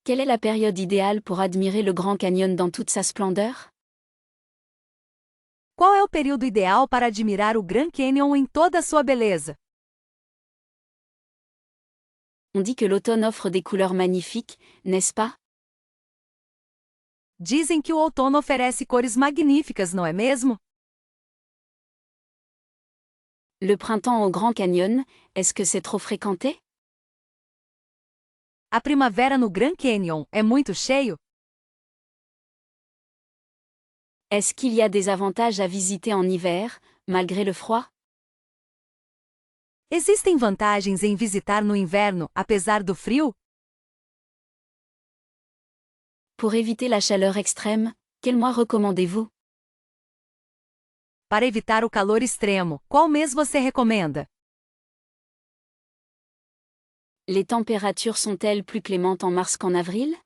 Quelle est la période idéale pour admirer le Grand Canyon dans toute sa splendeur? Qual é o período ideal para admirar o Grand Canyon em toda a sua beleza? On dit que l'automne offre des couleurs magnifiques, n'est-ce pas? Dizem que o outono oferece cores magníficas, não é mesmo? Le printemps au Grand Canyon, est-ce que c'est trop fréquenté? A primavera no Grand Canyon é muito cheio? Est-ce qu'il y a des avantages à visiter en hiver, malgré le froid? Existem vantagens em visitar no inverno, apesar do frio? Pour éviter la chaleur extrême, quel mois recommandez-vous? Para evitar o calor extremo, qual mês você recomenda? Les températures sont-elles plus clémentes en mars qu'en avril?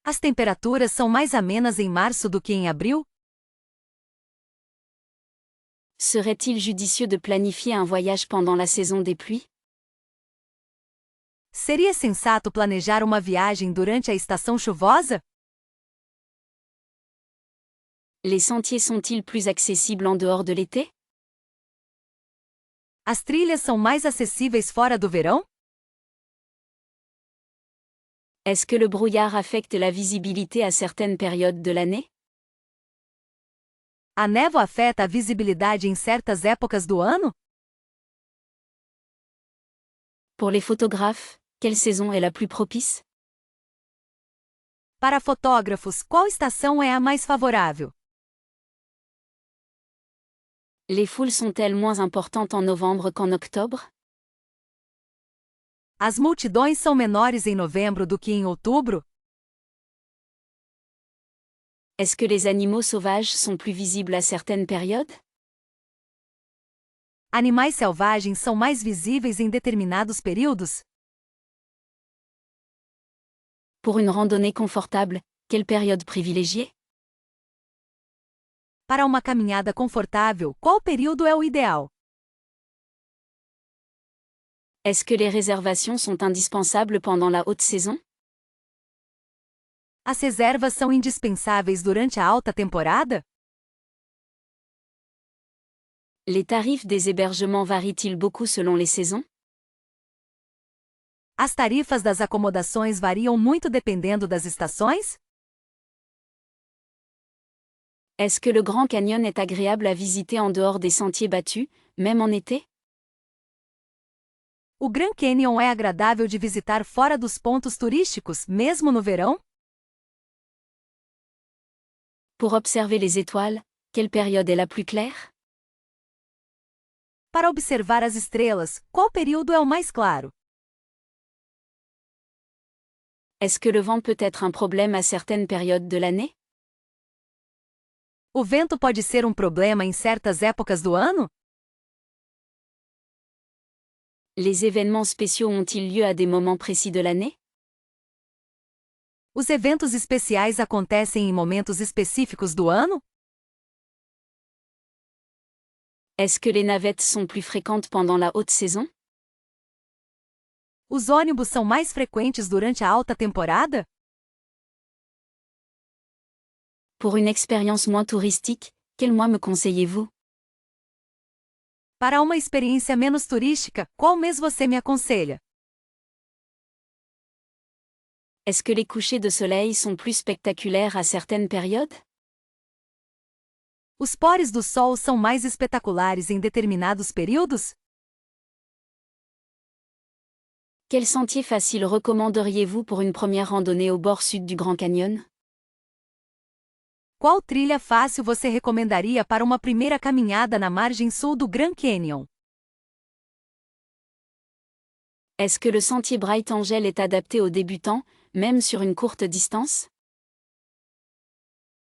As temperaturas são mais amenas em março do que em abril? Serait-il judicieux de planifier un voyage pendant la saison des pluies? Seria sensato planejar uma viagem durante a estação chuvosa? Les sentiers sont-ils plus accessibles en dehors de l'été? As trilhas são mais acessíveis fora do verão? Est-ce que le brouillard affecte la visibilité à certaines périodes de l'année? A névoa afeta a visibilidade em certas épocas do ano? Pour les photographes, quelle saison est la plus propice? Para fotógrafos, qual estação é a mais favorável? Les foules sont-elles moins importantes en novembre qu'en octobre? As multidões são menores em novembro do que em outubro? Est-ce que les animaux sauvages sont plus visibles à certaines périodes? Animais selvagens são mais visíveis em determinados períodos? Pour une randonnée confortable, quelle période privilégiée? Para uma caminhada confortável, qual período é o ideal? Est-ce que les réservations sont indispensables pendant la haute saison? As reservas são indispensáveis durante a alta temporada? Les tarifs des hébergements varient-ils beaucoup selon les saisons? As tarifas das acomodações variam muito dependendo das estações? Est-ce que le Grand Canyon est agréable à visiter en dehors des sentiers battus, même en été? O Grand Canyon é agradável de visitar fora dos pontos turísticos, mesmo no verão? Pour observer les étoiles, quelle période est la plus claire? Para observar as estrelas, qual período é o mais claro? Est-ce que le vent peut être un problème à certaines périodes de l'année? O vento pode ser um problema em certas épocas do ano? Les événements spéciaux ont-ils lieu à des moments précis de l'année? Os eventos especiais acontecem em momentos específicos do ano? Est-ce que les navettes sont plus fréquentes pendant la haute saison? Os ônibus são mais frequentes durante a alta temporada? Pour une expérience moins touristique, quel mois me conseillez-vous? Para uma experiência menos turística, qual mês você me aconselha? Est-ce que les couchers de soleil sont plus spectaculaires à certaines périodes? Os pôres do sol são mais espetaculares em determinados períodos? Quel sentier facile recommanderiez-vous pour une première randonnée au bord sud du Grand Canyon? Qual trilha fácil você recomendaria para uma primeira caminhada na margem sul do Grand Canyon? Est-ce que le sentier Bright Angel est adapté aux débutants, même sur une courte distance?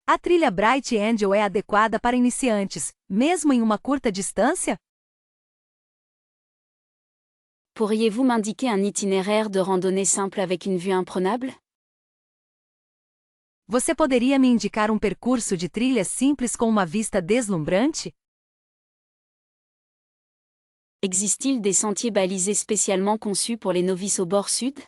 A trilha Bright Angel é adequada para iniciantes, mesmo em uma curta distância? Pourriez-vous m'indiquer un itinéraire de randonnée simple avec une vue imprenable? Você poderia me indicar um percurso de trilha simples com uma vista deslumbrante? Existe-t-il des sentiers balisés spécialement conçus pour les novices au bord sud?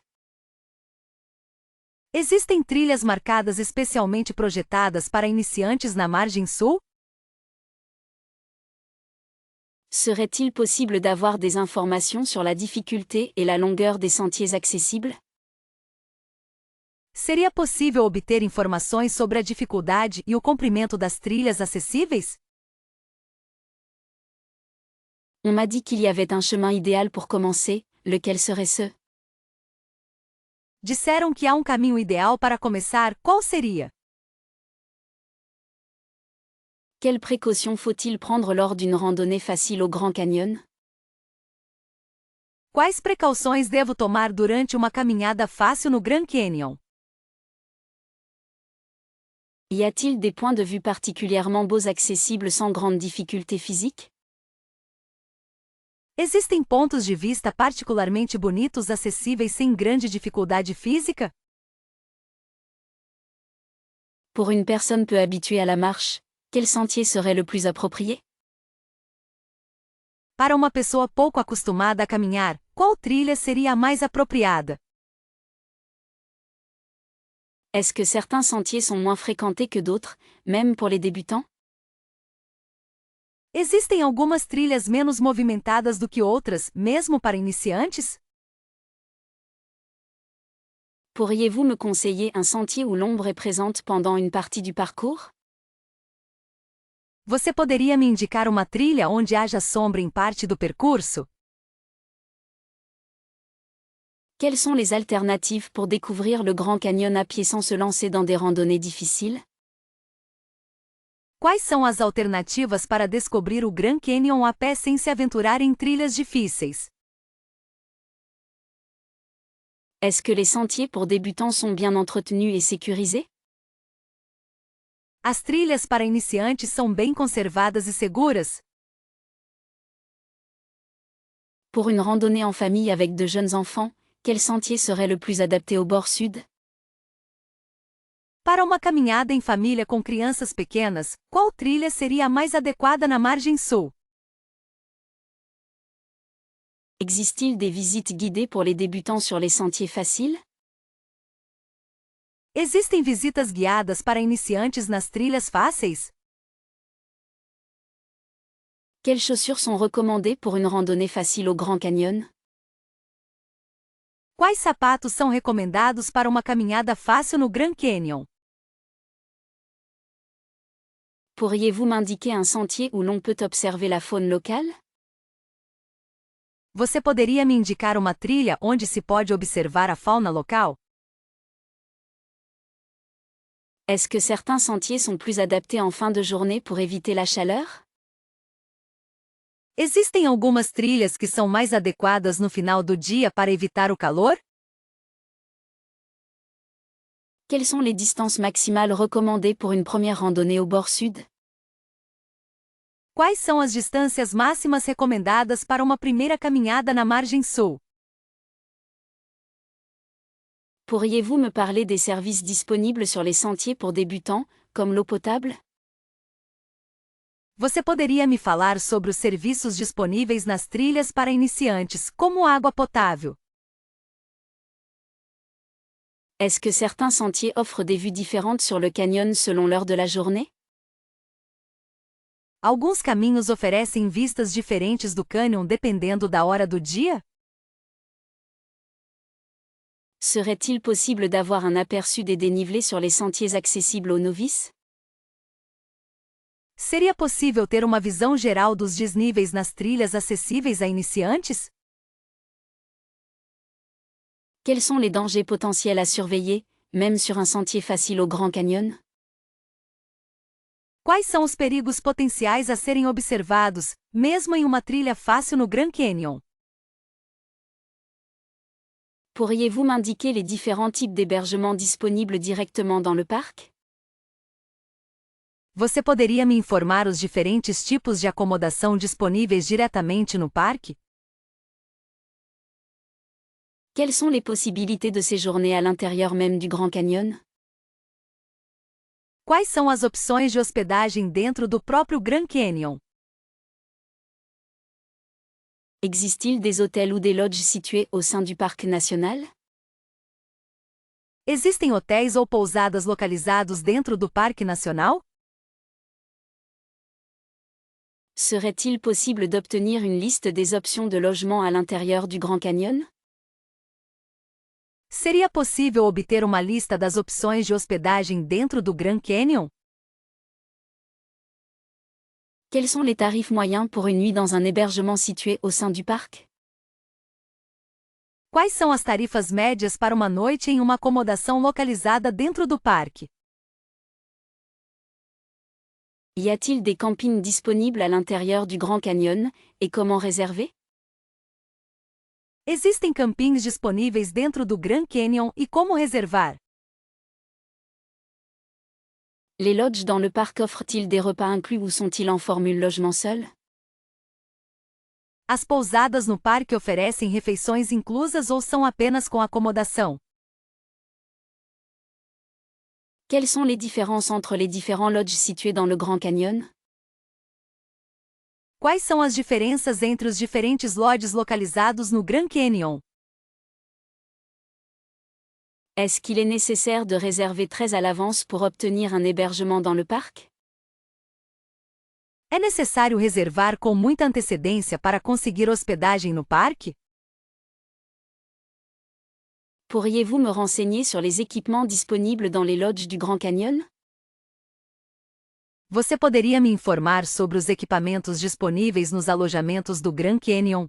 Existem trilhas marcadas especialmente projetadas para iniciantes na margem sul? Serait-il possible d'avoir des informations sur la difficulté et la longueur des sentiers accessibles? Seria possível obter informações sobre a dificuldade e o comprimento das trilhas acessíveis? On m'a dit qu'il y avait un chemin idéal pour commencer, lequel serait ce? Disseram que há um caminho ideal para começar, qual seria? Quelles précautions faut-il prendre lors d'une randonnée facile au Grand Canyon? Quais precauções devo tomar durante uma caminhada fácil no Grand Canyon? Y a-t-il des points de vue particulièrement beaux accessibles sans grande difficulté physique? Existem pontos de vista particularmente bonitos acessíveis sem grande dificuldade física? Pour une personne peu habituée à la marche, quel sentier serait le plus approprié? Para uma pessoa pouco acostumada a caminhar, qual trilha seria a mais apropriada? Est-ce que certains sentiers sont moins fréquentés que d'autres, même pour les débutants? Existem algumas trilhas menos movimentadas do que outras, mesmo para iniciantes? Pourriez-vous me conseiller un sentier où l'ombre est présente pendant une partie du parcours? Você poderia me indicar uma trilha onde haja sombra em parte do percurso? Quelles sont les alternatives pour découvrir le Grand Canyon à pied sans se lancer dans des randonnées difficiles? Quais são as alternativas para descobrir o Grand Canyon a pé sem se aventurar em trilhas difíceis? Est-ce que les sentiers pour débutants sont bien entretenus et sécurisés? As trilhas para iniciantes são bem conservadas e seguras? Pour une randonnée en famille avec de jeunes enfants, quel sentier serait le plus adapté au bord sud? Para uma caminhada em família com crianças pequenas, qual trilha seria a mais adequada na margem sul? Existe-t-il des visites guidées pour les débutants sur les sentiers faciles? Existem visitas guiadas para iniciantes nas trilhas fáceis? Quelles chaussures sont recommandées pour une randonnée facile au Grand Canyon? Quais sapatos são recomendados para uma caminhada fácil no Grand Canyon? Pourriez-vous m'indiquer un sentier où l'on peut observer la faune locale? Você poderia me indicar uma trilha onde se pode observar a fauna local? Est-ce que certains sentiers sont plus adaptés en fin de journée pour éviter la chaleur? Existem algumas trilhas que são mais adequadas no final do dia para evitar o calor? Quelles sont les distances maximales recommandées pour une première randonnée au bord sud? Quais são as distâncias máximas recomendadas para uma primeira caminhada na margem sul? Pourriez-vous me parler des services disponibles sur les sentiers pour débutants, comme l'eau potable? Você poderia me falar sobre os serviços disponíveis nas trilhas para iniciantes, como água potável? Est-ce que certains sentiers offrent des vues différentes sur le canyon selon l'heure de la journée? Alguns caminhos oferecem vistas diferentes do cânion dependendo da hora do dia? Serait-il possible d'avoir un aperçu des dénivelés sur les sentiers accessibles aux novices? Seria possível ter uma visão geral dos desníveis nas trilhas acessíveis a iniciantes? Quels sont les dangers potentiels à surveiller, même sur un sentier facile au Grand Canyon? Quais são os perigos potenciais a serem observados, mesmo em uma trilha fácil no Grand Canyon? Pourriez-vous m'indiquer les différents types d'hébergements disponibles directement dans le parc? Você poderia me informar os diferentes tipos de acomodação disponíveis diretamente no parque? Quelles sont les possibilités de séjourner à l'intérieur même du Grand Canyon? Quais são as opções de hospedagem dentro do próprio Grand Canyon? Existe-t-il des hôtels ou des lodges situés au sein du parc national? Existem hotéis ou pousadas localizados dentro do Parque Nacional? Serait-il possible d'obtenir une liste des options de logement à l'intérieur du Grand Canyon? Seria possível obter uma lista das opções de hospedagem dentro do Grand Canyon? Quels sont les tarifs moyens pour une nuit dans un hébergement situé au sein du parc? Quais são as tarifas médias para uma noite em uma acomodação localizada dentro do parque? Y a-t-il des campings disponibles à l'intérieur du Grand Canyon, et comment réserver? Existem campings disponíveis dentro do Grand Canyon e como reservar? Les lodges dans le parc offrent-ils des repas inclus ou sont-ils en formule logement seul? As pousadas no parque oferecem refeições inclusas ou são apenas com acomodação? Quelles sont les différences entre les différents lodges situés dans le Grand Canyon? Quais são as diferenças entre os diferentes lodges localizados no Grand Canyon? Est-ce qu'il est nécessaire de réserver très à l'avance pour obtenir un hébergement dans le parc? É necessário reservar com muita antecedência para conseguir hospedagem no parque? Pourriez-vous me renseigner sur les équipements disponibles dans les lodges du Grand Canyon? Você poderia me informar sobre os equipamentos disponíveis nos alojamentos do Grand Canyon?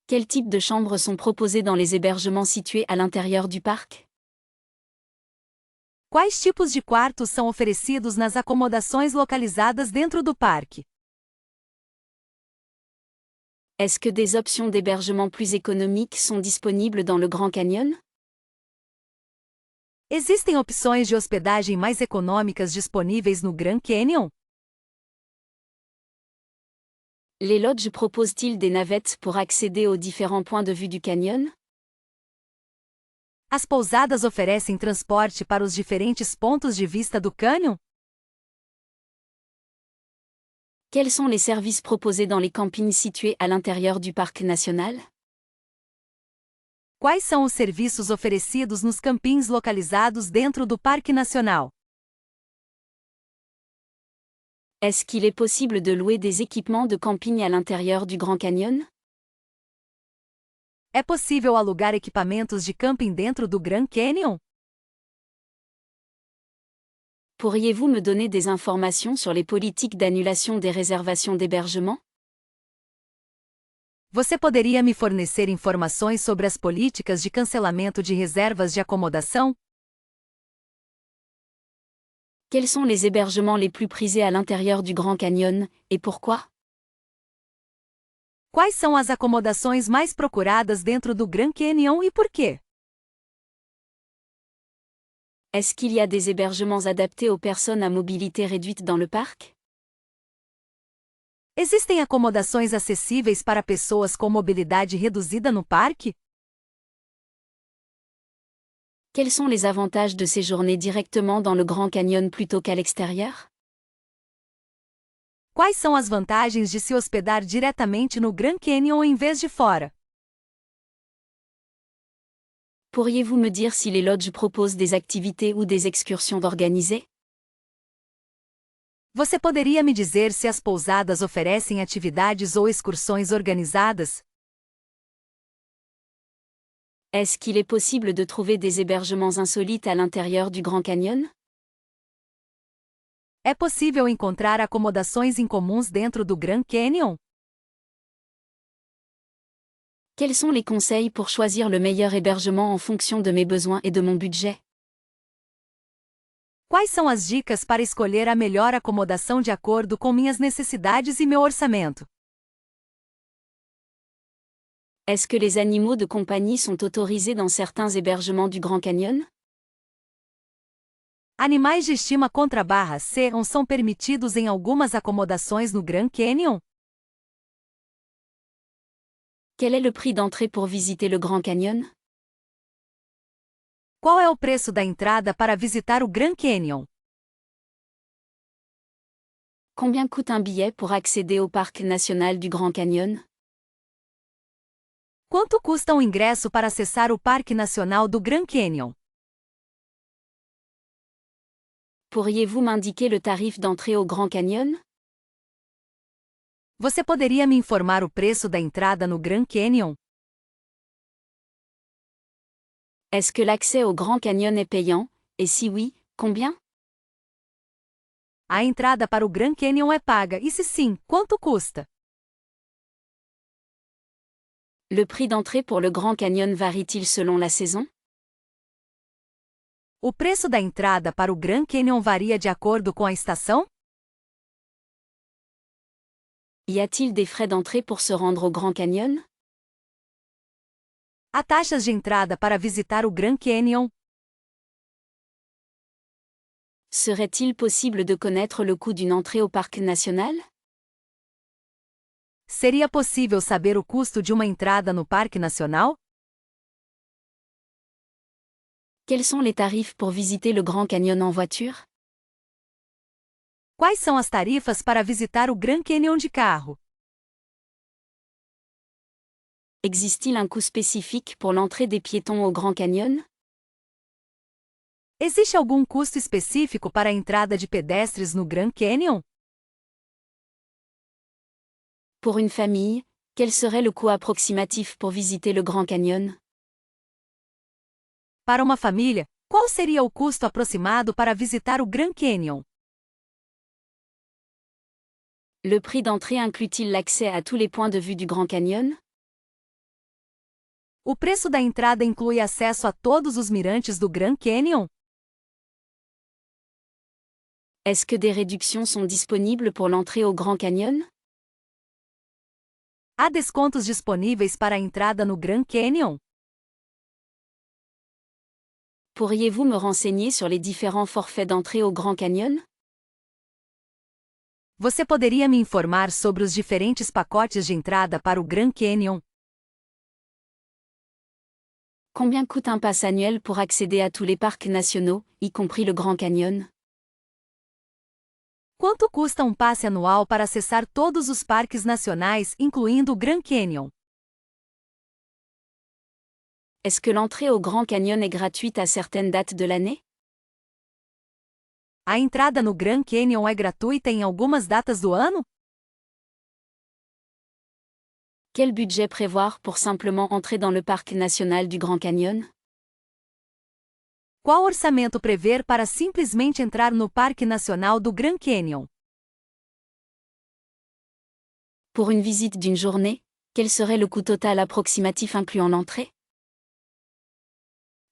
Quel type de chambres sont proposées dans les hébergements situés à l'intérieur du parc? Quais tipos de quartos são oferecidos nas acomodações localizadas dentro do parque? Est-ce que des options d'hébergement plus économiques sont disponibles dans le Grand Canyon? Existem opções de hospedagem mais econômicas disponíveis no Grand Canyon? Les lodges proposent-ils des navettes pour accéder aux différents points de vue du canyon? As pousadas oferecem transporte para os diferentes pontos de vista do cânion? Quels sont les services proposés dans les campings situés à l'intérieur du parc national? Quais são os serviços oferecidos nos campings localizados dentro do Parque Nacional? Est-ce qu'il est possible de louer des équipements de camping à l'intérieur du Grand Canyon? É possível alugar equipamentos de camping dentro do Grand Canyon? Pourriez-vous me donner des informations sur les politiques d'annulation des réservations d'hébergement? Você poderia me fornecer informações sobre as políticas de cancelamento de reservas de acomodação? Quels sont les hébergements les plus prisés à l'intérieur du Grand Canyon, et pourquoi? Quais são as acomodações mais procuradas dentro do Grand Canyon e por quê? Est-ce qu'il y a des hébergements adaptés aux personnes à mobilité réduite dans le parc? Existem acomodações acessíveis para pessoas com mobilidade reduzida no parque? Quels sont les avantages de séjourner directement dans le Grand Canyon plutôt qu'à l'extérieur? Quais são as vantagens de se hospedar diretamente no Grand Canyon em vez de fora? Pourriez-vous me dire si les lodges proposent des activités ou des excursions organisées? Você poderia me dizer se as pousadas oferecem atividades ou excursões organizadas? Est-ce qu'il est possible de trouver des hébergements insolites à l'intérieur du Grand Canyon? É possível encontrar acomodações incomuns dentro do Grand Canyon? Quels sont les conseils pour choisir le meilleur hébergement en fonction de mes besoins et de mon budget? Quais são as dicas para escolher a melhor acomodação de acordo com minhas necessidades e meu orçamento? Est-ce que les animaux de compagnie sont autorisés dans certains hébergements du Grand Canyon? Animais de estima /C são permitidos em algumas acomodações no Grand Canyon? Quel est le prix d'entrée pour visiter le Grand Canyon? Qual é o preço da entrada para visitar o Grand Canyon? Combien coûte un billet pour accéder au parc national du Grand Canyon? Quanto custa um ingresso para acessar o Parque Nacional do Grand Canyon? Pourriez-vous m'indiquer le tarif d'entrée au Grand Canyon? Você poderia me informar o preço da entrada no Grand Canyon? Est-ce que l'accès au Grand Canyon est payant? Et si oui, combien? A entrada para o Grand Canyon é paga, e se sim, quanto custa? Le prix d'entrée pour le Grand Canyon varie-t-il selon la saison? O preço da entrada para o Grand Canyon varia de acordo com a estação? Y a-t-il des frais d'entrée pour se rendre au Grand Canyon? Há taxas de entrada para visitar o Grand Canyon? Serait-il possible de connaître le coût d'une entrée au parc national? Seria possível saber o custo de uma entrada no Parque Nacional? Quels sont les tarifs pour visiter le Grand Canyon en voiture? Quais são as tarifas para visitar o Grand Canyon de carro? Existe-t-il un coût spécifique pour l'entrée des piétons au Grand Canyon? Existe algum custo específico para a entrada de pedestres no Grand Canyon? Pour une famille, quel serait le coût approximatif pour visiter le Grand Canyon? Para uma família, qual seria o custo aproximado para visitar o Grand Canyon? Le prix d'entrée inclut-il l'accès à tous les points de vue du Grand Canyon? O preço da entrada inclui acesso a todos os mirantes do Grand Canyon? Est-ce que des réductions sont disponibles pour l'entrée au Grand Canyon? Há descontos disponíveis para a entrada no Grand Canyon? Pourriez-vous me renseigner sur les différents forfaits d'entrée au Grand Canyon? Você poderia me informar sobre os diferentes pacotes de entrada para o Grand Canyon? Combien coûte un pass annuel pour accéder à tous les parcs nationaux, y compris le Grand Canyon? Quanto custa um passe anual para acessar todos os parques nacionais, incluindo o Grand Canyon? Est-ce que l'entrée au Grand Canyon est gratuite à certaines dates de l'année? A entrada no Grand Canyon é gratuita em algumas datas do ano? Quel budget prévoir pour simplement entrer dans le parc national du Grand Canyon? Qual orçamento prever para simplesmente entrar no Parque Nacional do Grand Canyon? Pour une visite d'une journée, quel serait le coût total approximatif incluant l'entrée?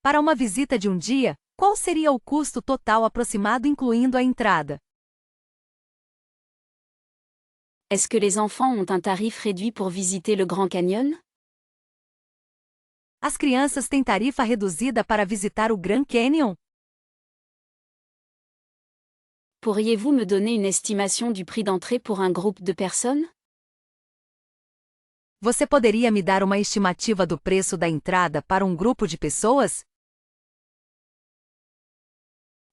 Para uma visita de um dia, qual seria o custo total aproximado incluindo a entrada? Est-ce que les enfants ont un tarif réduit pour visiter le Grand Canyon? As crianças têm tarifa reduzida para visitar o Grand Canyon? Pourriez-vous me donner une estimation du prix d'entrée pour un groupe de personnes? Você poderia me dar uma estimativa do preço da entrada para um grupo de pessoas?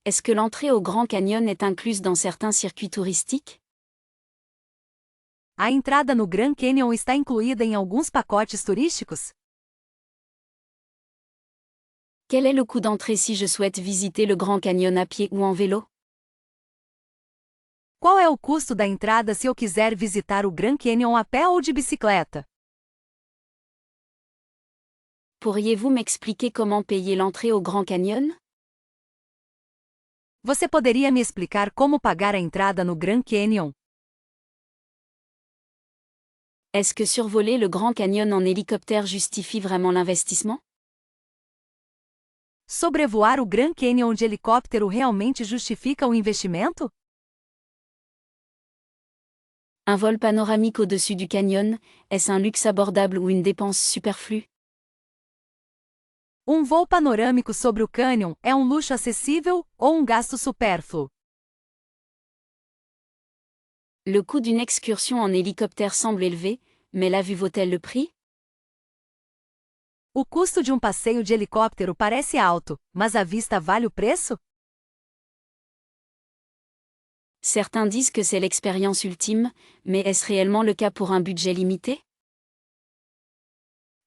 Est-ce que l'entrée au Grand Canyon est incluse dans certains circuits touristiques? A entrada no Grand Canyon está incluída em alguns pacotes turísticos? Quel est le coût d'entrée si je souhaite visiter le Grand Canyon à pied ou en vélo? Qual é o custo da entrada se eu quiser visitar o Grand Canyon a pé ou de bicicleta? Pourriez-vous m'expliquer comment payer l'entrée au Grand Canyon? Você poderia me explicar como pagar a entrada no Grand Canyon? Est-ce que survoler le Grand Canyon en hélicoptère justifie vraiment l'investissement? Sobrevoar o Grand Canyon de helicóptero realmente justifica o investimento? Un vol panoramique au-dessus du canyon, est-ce un luxe abordable ou une dépense superflue? Um voo panorâmico sobre o cânion é um luxo acessível ou um gasto supérfluo? Le coût d'une excursion en hélicoptère semble élevé, mais la vue vaut-elle le prix? O custo de um passeio de helicóptero parece alto, mas a vista vale o preço? Certains disent que c'est l'expérience ultime, mais est-ce réellement le cas pour un budget limité?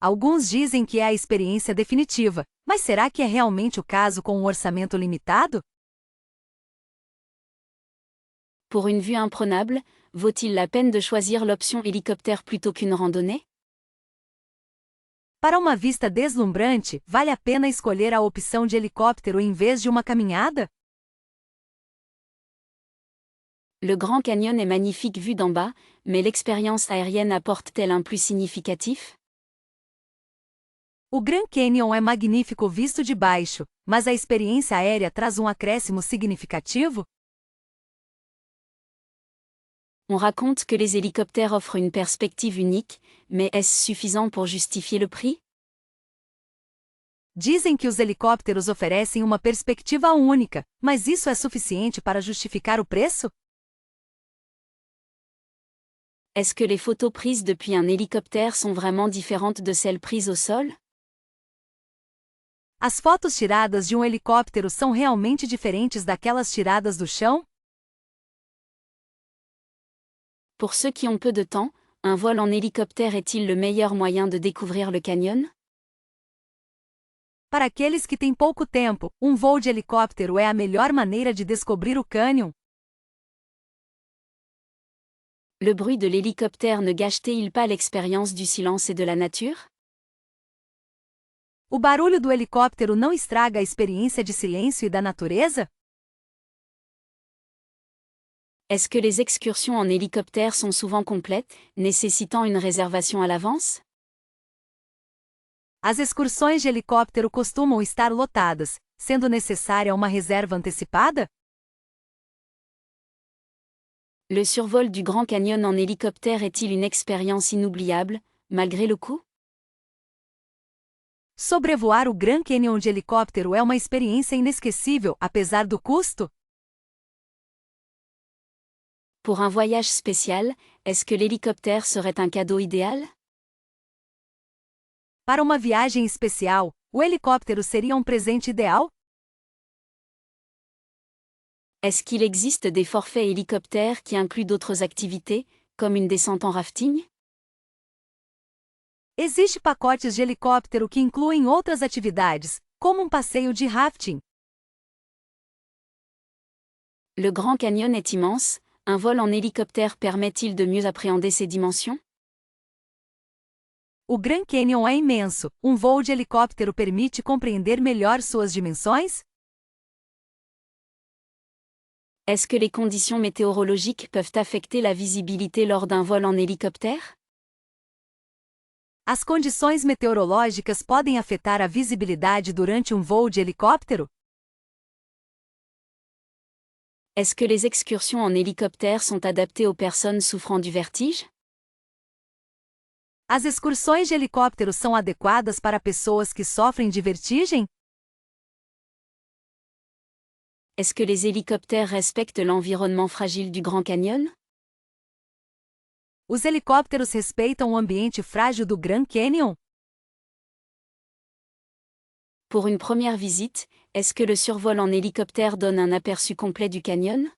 Alguns dizem que é a experiência definitiva, mas será que é realmente o caso com um orçamento limitado? Pour une vue imprenable, vaut-il la peine de choisir l'option hélicoptère plutôt qu'une randonnée? Para uma vista deslumbrante, vale a pena escolher a opção de helicóptero em vez de uma caminhada? Le Grand Canyon est magnifique vu d'en bas, mais l'expérience aérienne apporte-t-elle un plus significatif? O Grand Canyon é magnífico visto de baixo, mas a experiência aérea traz um acréscimo significativo? On raconte que les hélicoptères offrent une perspective unique, mais est-ce suffisant pour justifier le prix? Dizem que os helicópteros oferecem uma perspectiva única, mas isso é suficiente para justificar o preço? Est-ce que les photos prises depuis un hélicoptère sont vraiment différentes de celles prises au sol? As fotos tiradas de um helicóptero são realmente diferentes daquelas tiradas do chão? Pour ceux qui ont peu de temps, un vol en hélicoptère est-il le meilleur moyen de découvrir le canyon? Para aqueles que têm pouco tempo, um voo de helicóptero é a melhor maneira de descobrir o cânion. Le bruit de l'hélicoptère ne gâche-t-il pas l'expérience du silence et de la nature? O barulho do helicóptero não estraga a experiência de silêncio e da natureza? Est-ce que les excursions en hélicoptère sont souvent complètes, nécessitant une réservation à l'avance? As excursões de helicóptero costumam estar lotadas, sendo necessária uma reserva antecipada? Le survol du Grand Canyon en hélicoptère est-il une expérience inoubliable, malgré le coût? Sobrevoar o Grand Canyon de helicóptero é uma experiência inesquecível, apesar do custo? Pour un voyage spécial, est-ce que l'hélicoptère serait un cadeau idéal? Para uma viagem especial, o helicóptero seria um presente ideal? Est-ce qu'il existe des forfaits hélicoptères qui incluent d'autres activités, comme une descente en rafting? Existem pacotes de helicóptero que incluem outras atividades, como um passeio de rafting. Le Grand Canyon est immense, un vol en hélicoptère permet-il de mieux appréhender ses dimensions? O Grand Canyon é imenso, um voo de helicóptero permite compreender melhor suas dimensões? Est-ce que les conditions météorologiques peuvent affecter la visibilité lors d'un vol en hélicoptère? As condições meteorológicas podem afetar a visibilidade durante um voo de helicóptero? Est-ce que les excursions en hélicoptère sont adaptées aux personnes souffrant du vertige? As excursões de helicóptero são adequadas para pessoas que sofrem de vertigem? Est-ce que les hélicoptères respectent l'environnement fragile du Grand Canyon? Os helicópteros respeitam o ambiente frágil do Grand Canyon? Pour une première visite, est-ce que le survol en hélicoptère donne un aperçu complet du canyon?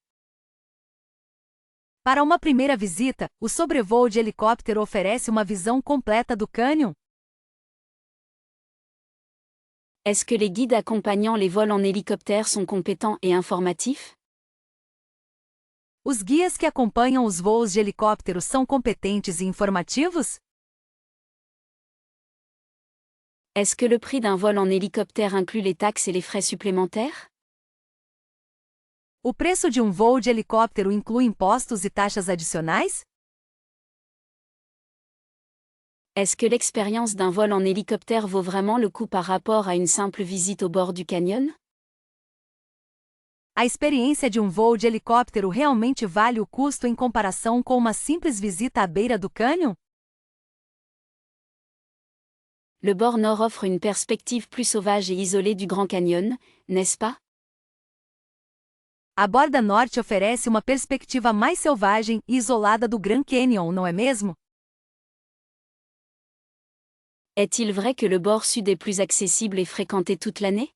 Para uma primeira visita, o sobrevoo de helicóptero oferece uma visão completa do cânion? Est-ce que les guides accompagnant les vols en hélicoptère sont compétents et informatifs? Os guias que acompanham os voos de helicóptero são competentes e informativos? Est-ce que le prix d'un vol en hélicoptère inclut les taxes et les frais supplémentaires? O preço de um voo de helicóptero inclui impostos e taxas adicionais? Est-ce que l'expérience d'un vol en hélicoptère vaut vraiment le coup par rapport à une simple visite au bord du canyon? A experiência de um voo de helicóptero realmente vale o custo em comparação com uma simples visita à beira do cânion? Le bord nord offre une perspective plus sauvage et isolée du Grand Canyon, n'est-ce pas? A borda norte oferece uma perspectiva mais selvagem e isolada do Grand Canyon, não é mesmo? Est-il vrai que le bord sud est plus accessible et fréquenté toute l'année?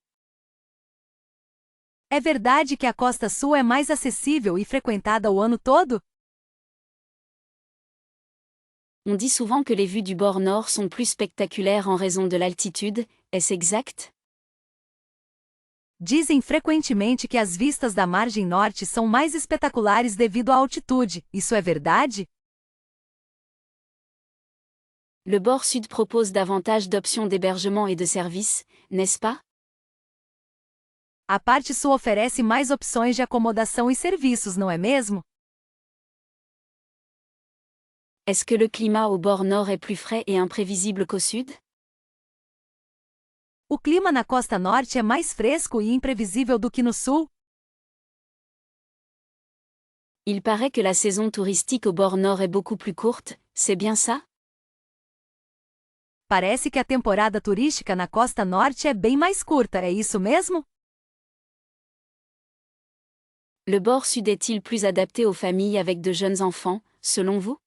É verdade que a costa sul é mais acessível e frequentada o ano todo? On dit souvent que les vues du bord nord sont plus spectaculaires en raison de l'altitude, est-ce exact? Dizem frequentemente que as vistas da margem norte são mais espetaculares devido à altitude. Isso é verdade? Le bord sud propose davantage d'options d'hébergement et de services, n'est-ce pas? A parte sul oferece mais opções de acomodação e serviços, não é mesmo? Est-ce que le climat au bord nord est plus frais et imprévisible qu'au sud? O clima na costa norte é mais fresco e imprevisível do que no sul? Il paraît que la saison touristique au bord nord est beaucoup plus courte, c'est bien ça? Parece que a temporada turística na costa norte é bem mais curta, é isso mesmo? Le bord sud est-il plus adapté aux familles avec de jeunes enfants, selon vous?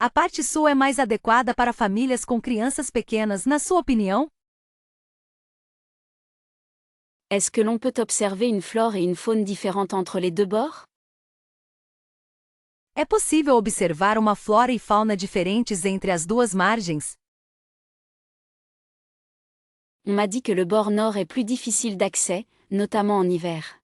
A parte sul é mais adequada para famílias com crianças pequenas, na sua opinião? Est-ce que l'on peut observer une flore et une faune différentes entre les deux bords? É possível observar uma flora e fauna diferentes entre as duas margens? On m'a dit que le bord nord est plus difficile d'accès, notamment en hiver.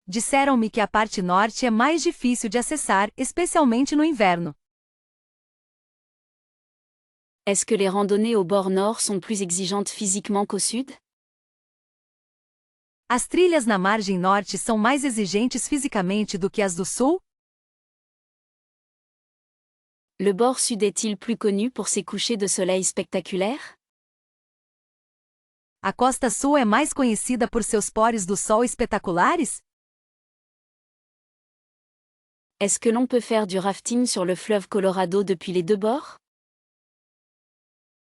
Disseram-me que a parte norte é mais difícil de acessar, especialmente no inverno. Est-ce que les randonnées au bord nord sont plus exigeantes physiquement qu'au sud? As trilhas na margem norte são mais exigentes fisicamente do que as do sul? Le bord sud est-il plus connu pour ses couchers de soleil spectaculaires? A costa sul é mais conhecida por seus pôres do sol espetaculares? Est-ce que l'on peut faire du rafting sur le fleuve Colorado depuis les deux bords?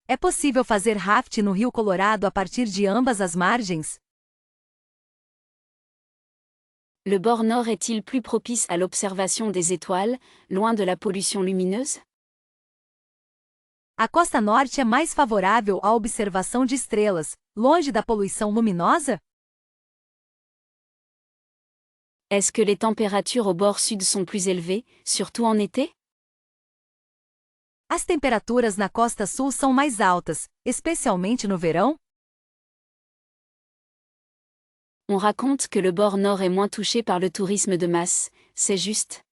É possível fazer raft no Rio Colorado a partir de ambas as margens? Le bord nord est-il plus propice à l'observation des étoiles, loin de la pollution lumineuse? A costa norte é mais favorável à observação de estrelas, longe da poluição luminosa? Est-ce que les températures au bord sud sont plus élevées, surtout en été? As temperaturas na costa sul são mais altas, especialmente no verão? On raconte que le bord nord est moins touché par le tourisme de masse, c'est juste?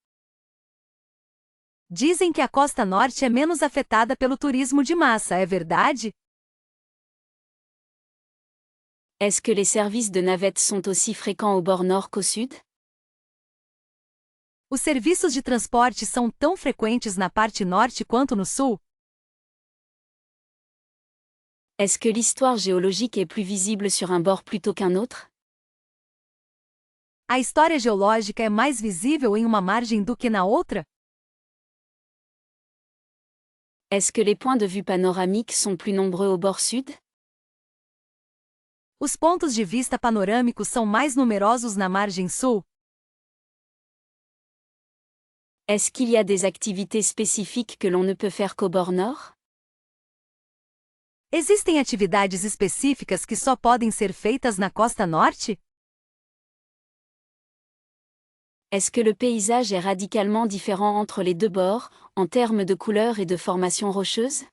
Dizem que a costa norte é menos afetada pelo turismo de massa, é verdade? Est-ce que les services de navette sont aussi fréquents au bord nord qu'au sud? Os serviços de transporte são tão frequentes na parte norte quanto no sul? Est-ce que l'histoire géologique est plus visible sur un bord plutôt qu'un autre? A história geológica é mais visível em uma margem do que na outra? Est-ce que les points de vue panoramiques sont plus nombreux au bord sud? Os pontos de vista panorâmicos são mais numerosos na margem sul? Est-ce qu'il y a des activités spécifiques que l'on ne peut faire qu'au bord nord? Existem atividades específicas que só podem ser feitas na costa norte? Est-ce que le paysage est radicalement différent entre les deux bords, en termes de couleurs et de formations rocheuses?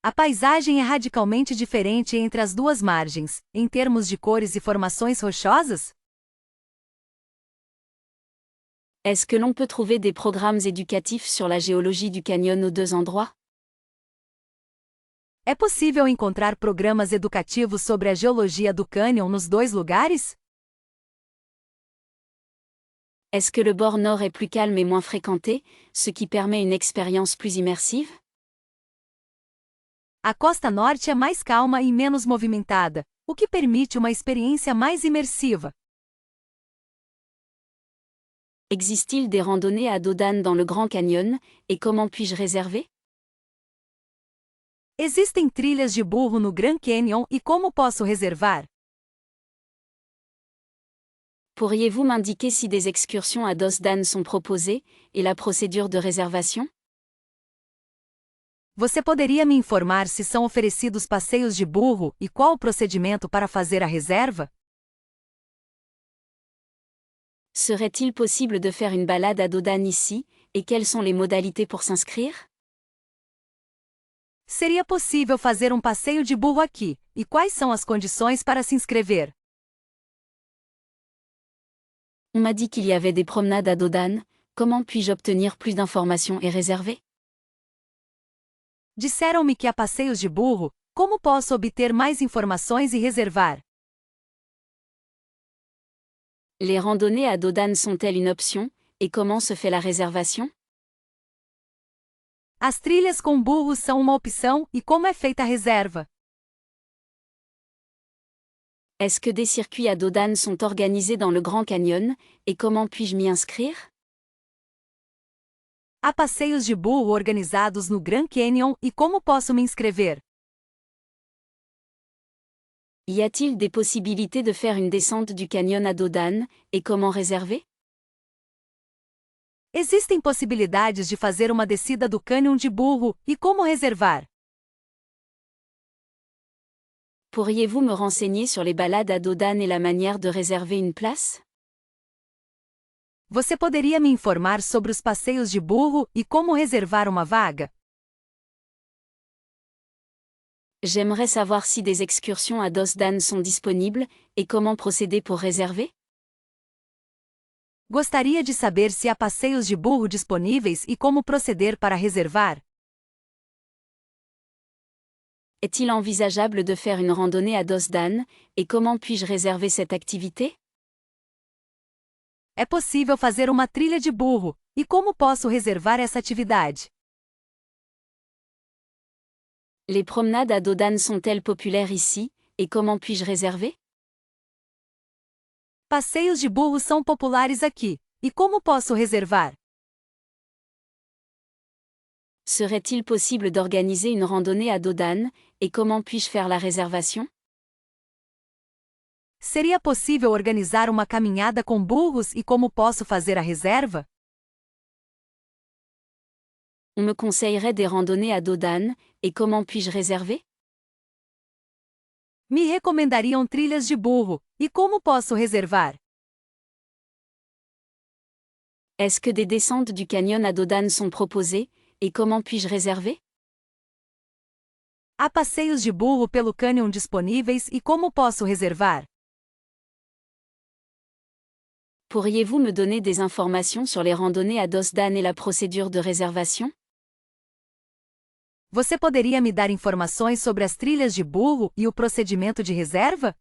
A paisagem é radicalmente diferente entre as duas margens, em termos de cores e formações rochosas? Est-ce que l'on peut trouver des programmes éducatifs sur la géologie du canyon aux deux endroits? É possível encontrar programas educativos sobre a geologia do cânion nos dois lugares? Est-ce que le bord nord est plus calme et moins fréquenté, ce qui permet une expérience plus immersive? A costa norte é mais calma e menos movimentada, o que permite uma experiência mais imersiva. Existe-t-il des randonnées à dos d'âne dans le Grand Canyon, et comment puis-je réserver? Existem trilhas de burro no Grand Canyon e como posso reservar? Pourriez-vous m'indiquer si des excursions à dos d'âne sont proposées, et la procédure de réservation? Você poderia me informar se são oferecidos passeios de burro e qual o procedimento para fazer a reserva? Serait-il possible de faire une balade à dos d'âne ici, et quelles sont les modalités pour s'inscrire? Seria possível fazer um passeio de burro aqui, e quais são as condições para se inscrever? On m'a dit qu'il y avait des promenades à dos d'âne, comment puis-je obtenir plus d'informations et réserver? Disseram-me que há passeios de burro, como posso obter mais informações e reservar? Les randonnées à dos d'âne sont-elles une option, et comment se fait la réservation? As trilhas com burros são uma opção e como é feita a reserva? Est-ce que des circuits à dos d'âne sont organisés dans le Grand Canyon, et comment puis-je m'y inscrire? Há passeios de burro organizados no Grand Canyon e como posso me inscrever? Y a-t-il des possibilités de faire une descente du canyon à dos d'âne, et comment réserver? Existem possibilidades de fazer uma descida do cânion de burro e como reservar? Pourriez-vous me renseigner sur les balades à dos d'âne et la manière de réserver une place? Você poderia me informar sobre os passeios de burro e como reservar uma vaga? J'aimerais savoir si des excursions à dos d'âne sont disponibles, et comment procéder pour réserver? Gostaria de saber se há passeios de burro disponíveis e como proceder para reservar. Est-il envisageable de faire une randonnée à dos d'âne, et comment puis-je réserver cette activité? É possível fazer uma trilha de burro, e como posso reservar essa atividade? Les promenades à dos d'âne sont-elles populaires ici, et comment puis-je réserver? Passeios de burro são populares aqui, e como posso reservar? Serait-il possible d'organiser une randonnée à dos d'âne, et comment puis-je faire la réservation? Seria possível organizar uma caminhada com burros e como posso fazer a reserva? On me conseillerait des randonnées à dos d'âne, et comment puis-je réserver? Me recomendariam trilhas de burro, e como posso reservar? Est-ce que des descentes du canyon à dos d'âne sont proposées, et comment puis-je réserver? Há passeios de burro pelo cânion disponíveis e como posso reservar? Pourriez-vous me donner des informations sur les randonnées à dos d'âne et la procédure de réservation? Você poderia me dar informações sobre as trilhas de burro e o procedimento de reserva?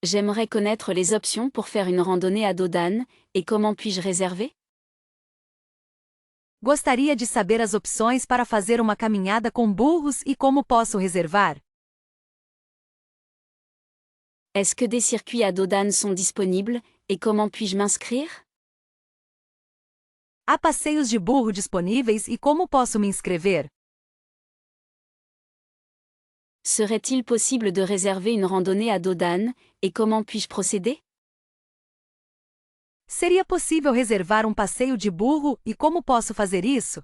J'aimerais connaître les options pour faire une randonnée à dos d'âne, et comment puis-je réserver? Gostaria de saber as opções para fazer uma caminhada com burros e como posso reservar. Est-ce que des circuits à dos d'âne sont disponibles, et comment puis-je m'inscrire? Há passeios de burro disponíveis e como posso me inscrever? Serait-il possible de réserver une randonnée à dos d'âne, et comment puis-je procéder? Seria possível reservar um passeio de burro e como posso fazer isso?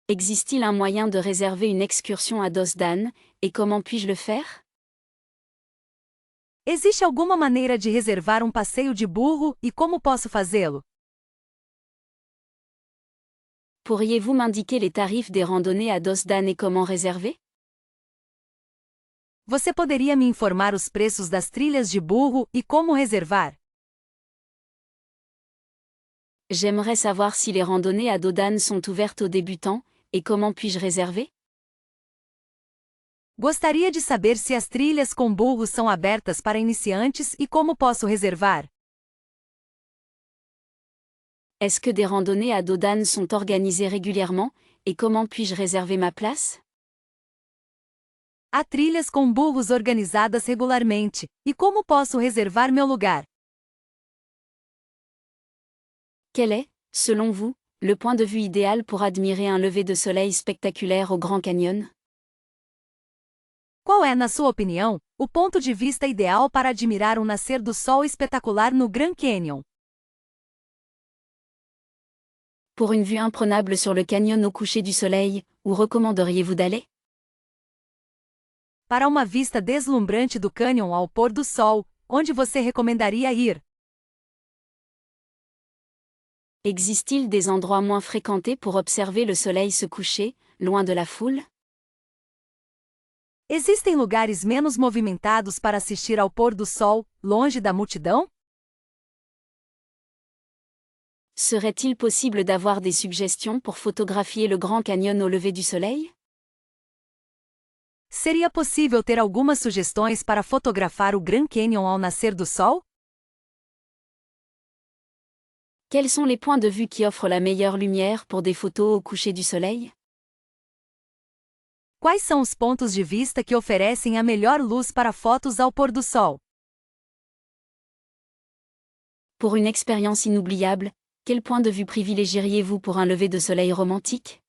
Existe-t-il un moyen de réserver une excursion à dos d'âne, et comment puis-je le faire? Existe alguma maneira de reservar um passeio de burro e como posso fazê-lo? Pourriez-vous m'indiquer les tarifs des randonnées à dos d'âne et comment réserver? Você poderia me informar os preços das trilhas de burro e como reservar? J'aimerais savoir si les randonnées à dos d'âne sont ouvertes aux débutants, et comment puis-je réserver? Gostaria de saber se as trilhas com burros são abertas para iniciantes e como posso reservar. Est-ce que des randonnées à dos d'âne sont organisées régulièrement, et comment puis-je réserver ma place? Há trilhas com burros organizadas regularmente, e como posso reservar meu lugar? Quel est, selon vous, le point de vue idéal pour admirer un lever de soleil spectaculaire au Grand Canyon? Qual é, na sua opinião, o ponto de vista ideal para admirar um nascer do sol espetacular no Grand Canyon? Pour une vue imprenable sur le canyon au coucher du soleil, où recommanderiez-vous d'aller? Para uma vista deslumbrante do cânion ao pôr do sol, onde você recomendaria ir? Existe-t-il des endroits moins fréquentés pour observer le soleil se coucher, loin de la foule? Existem lugares menos movimentados para assistir ao pôr do sol, longe da multidão? Serait-il possible d'avoir des suggestions pour photographier le Grand Canyon au lever du soleil? Seria possível ter algumas sugestões para fotografar o Grand Canyon ao nascer do sol? Quels sont les points de vue qui offrent la meilleure lumière pour des photos au coucher du soleil? Quais são os pontos de vista que oferecem a melhor luz para fotos ao pôr do sol? Pour une expérience inoubliable, quel point de vue privilégieriez-vous pour un lever de soleil romantique?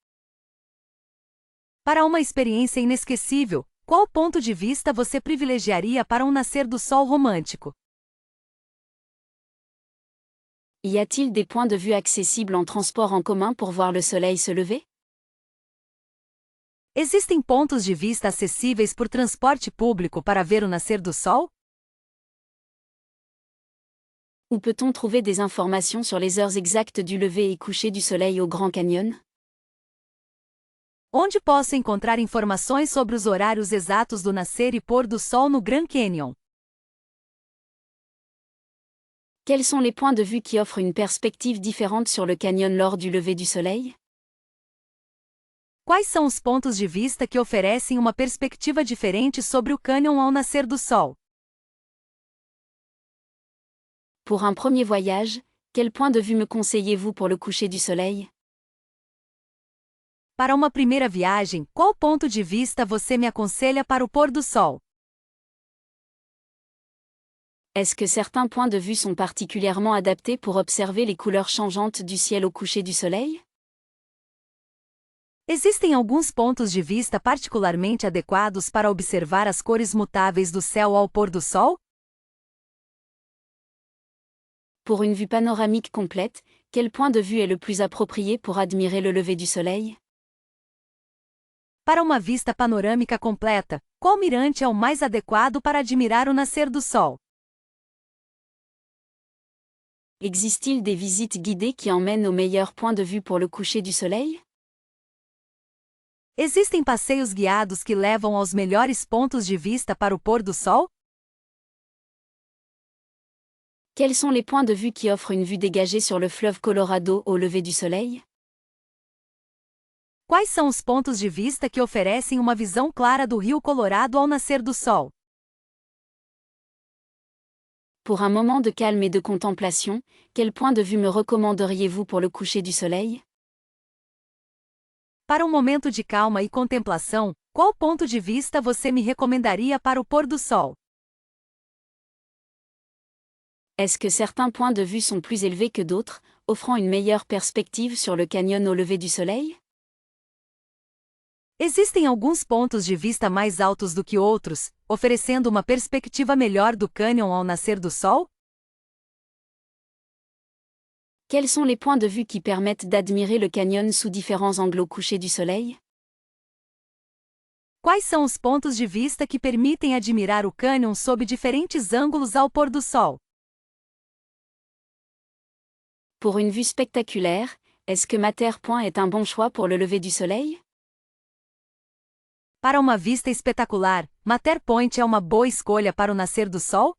Para uma experiência inesquecível, qual ponto de vista você privilegiaria para um nascer do sol romântico? Y a-t-il des points de vue accessibles en transport en commun pour voir le soleil se lever? Existem pontos de vista acessíveis por transporte público para ver o nascer do sol? Où peut-on trouver des informations sur les heures exactes du lever et coucher du soleil au Grand Canyon? Onde posso encontrar informações sobre os horários exatos do nascer e pôr do sol no Grand Canyon? Quels sont les points de vue qui offrent une perspective différente sur le canyon lors du lever du soleil? Quais são os pontos de vista que oferecem uma perspectiva diferente sobre o cânion ao nascer do sol? Pour un premier voyage, quel point de vue me conseillez-vous pour le coucher du soleil? Para uma primeira viagem, qual ponto de vista você me aconselha para o pôr do sol? Est-ce que certains points de vue sont particulièrement adaptés pour observer les couleurs changeantes du ciel au coucher du soleil? Existem alguns pontos de vista particularmente adequados para observar as cores mutáveis do céu ao pôr do sol? Pour une vue panoramique complète, quel point de vue est le plus approprié pour admirer le lever du soleil? Para uma vista panorâmica completa, qual mirante é o mais adequado para admirar o nascer do sol? Existe-t-il des visites guidées qui emmènent au meilleur point de vue pour le coucher du soleil? Existem passeios guiados que levam aos melhores pontos de vista para o pôr do sol? Quels sont les points de vue qui offrent une vue dégagée sur le fleuve Colorado au lever du soleil? Quais são os pontos de vista que oferecem uma visão clara do rio Colorado ao nascer do sol? Pour un moment de calme et de contemplation, quel point de vue me recommanderiez-vous pour le coucher du soleil? Para um momento de calma e contemplação, qual ponto de vista você me recomendaria para o pôr do sol? Est-ce que certains points de vue sont plus élevés que d'autres, offrant une meilleure perspective sur le canyon au lever du soleil? Existem alguns pontos de vista mais altos do que outros, oferecendo uma perspectiva melhor do cânion ao nascer do sol? Quels sont les points de vue qui permettent d'admirer le canyon sous différents angles au coucher du soleil? Quais são os pontos de vista que permitem admirar o cânion sob diferentes ângulos ao pôr do sol? Pour une vue spectaculaire, est-ce que Mater Point est un bon choix pour le lever du soleil? Para uma vista espetacular, Mater Point é uma boa escolha para o nascer do sol?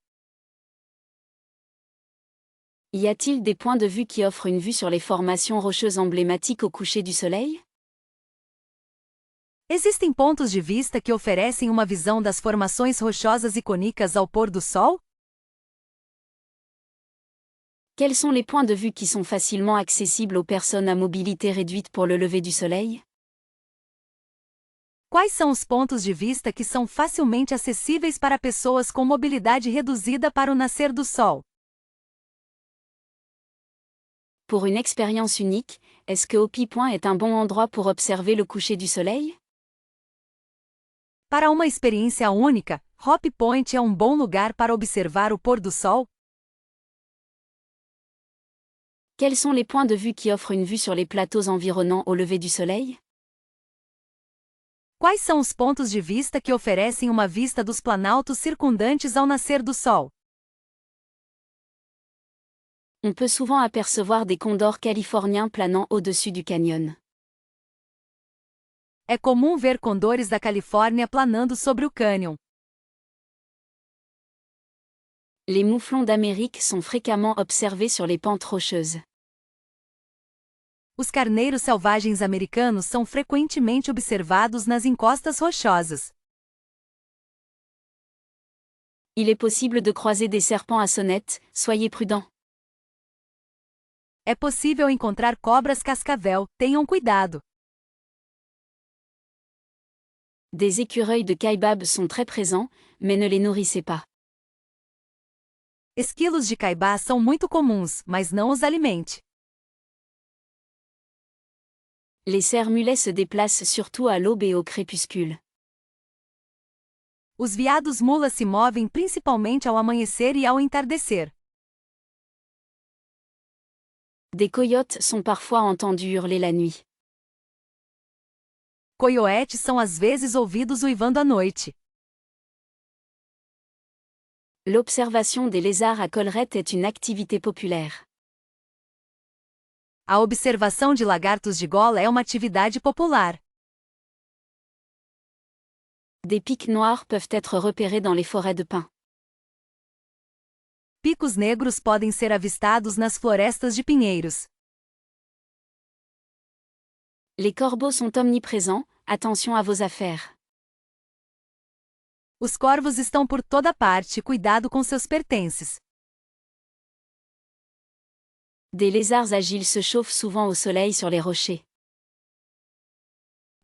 Y a-t-il des points de vue qui offrent une vue sur les formations rocheuses emblématiques au coucher du soleil? Existem pontos de vista que oferecem uma visão das formações rochosas icônicas ao pôr do sol? Quels sont les points de vue qui sont facilement accessibles aux personnes à mobilité réduite pour le lever du soleil? Quais são os pontos de vista que são facilmente acessíveis para pessoas com mobilidade reduzida para o nascer do sol? Pour une expérience unique, est-ce que Hopi Point est un bon endroit pour observer le coucher du soleil? Para uma experiência única, Hopi Point é um bom lugar para observar o pôr do sol? Quels sont les points de vue qui offrent une vue sur les plateaux environnants au lever du soleil? Quais são os pontos de vista que oferecem uma vista dos planaltos circundantes ao nascer do sol? On peut souvent apercevoir des condors californiens planant au-dessus du canyon. É comum ver condores da Califórnia planando sobre o cânion. Les mouflons d'Amérique sont fréquemment observés sur les pentes rocheuses. Os carneiros selvagens americanos são frequentemente observados nas encostas rochosas. Il est possible de croiser des serpents à sonnette, soyez prudents. É possível encontrar cobras cascavel, tenham cuidado. Des écureuils de kaibab sont très présents, mais ne les nourrissez pas. Esquilos de caibá são muito comuns, mas não os alimente. Les cerfs-mulets se déplacent surtout à l'aube et au crépuscule. Os veados mulas se movem principalmente ao amanhecer e ao entardecer. Des coyotes sont parfois entendus hurler la nuit. Coiotes são às vezes ouvidos uivando à noite. L'observation des lézards à collerette est une activité populaire. A observação de lagartos de gola é uma atividade popular. Des pics noirs peuvent être repérés dans les forêts de pins. Picos negros podem ser avistados nas florestas de pinheiros. Les corbeaux sont omniprésents, attention à vos affaires. Os corvos estão por toda parte, cuidado com seus pertences. Des lézards agiles se chauffent souvent au soleil sur les rochers.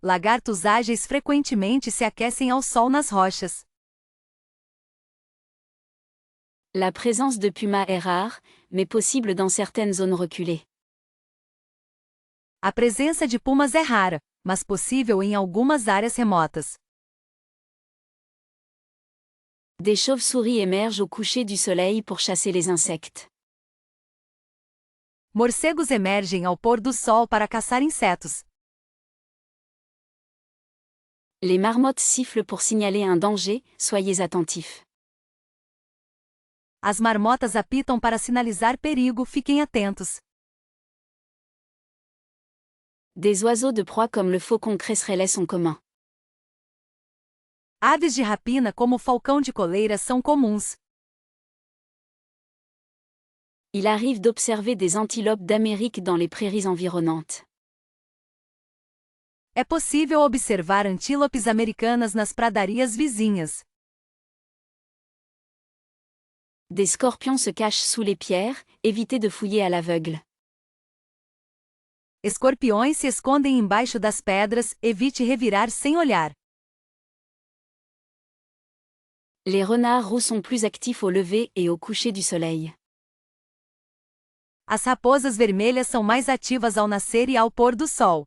Lagartos ágeis frequentemente se aquecem ao sol nas rochas. La présence de pumas est rare, mais possible dans certaines zones reculées. A presença de pumas é rara, mas possível em algumas áreas remotas. Des chauves-souris émergent au coucher du soleil pour chasser les insectes. Morcegos emergem ao pôr do sol para caçar insetos. Les marmottes sifflent pour signaler un danger, soyez attentifs. As marmotas apitam para sinalizar perigo, fiquem atentos. Des oiseaux de proie comme le faucon cresserelle sont communs. Aves de rapina como o falcão de coleira são comuns. Il arrive d'observer des antilopes d'Amérique dans les prairies environnantes. É possível observar antílopes americanas nas pradarias vizinhas. Des scorpions se cachent sous les pierres, évitez de fouiller à l'aveugle. Escorpiões se escondem embaixo das pedras, evite revirar sem olhar. Les renards roux sont plus actifs au lever et au coucher du soleil. As raposas vermelhas são mais ativas ao nascer e ao pôr do sol.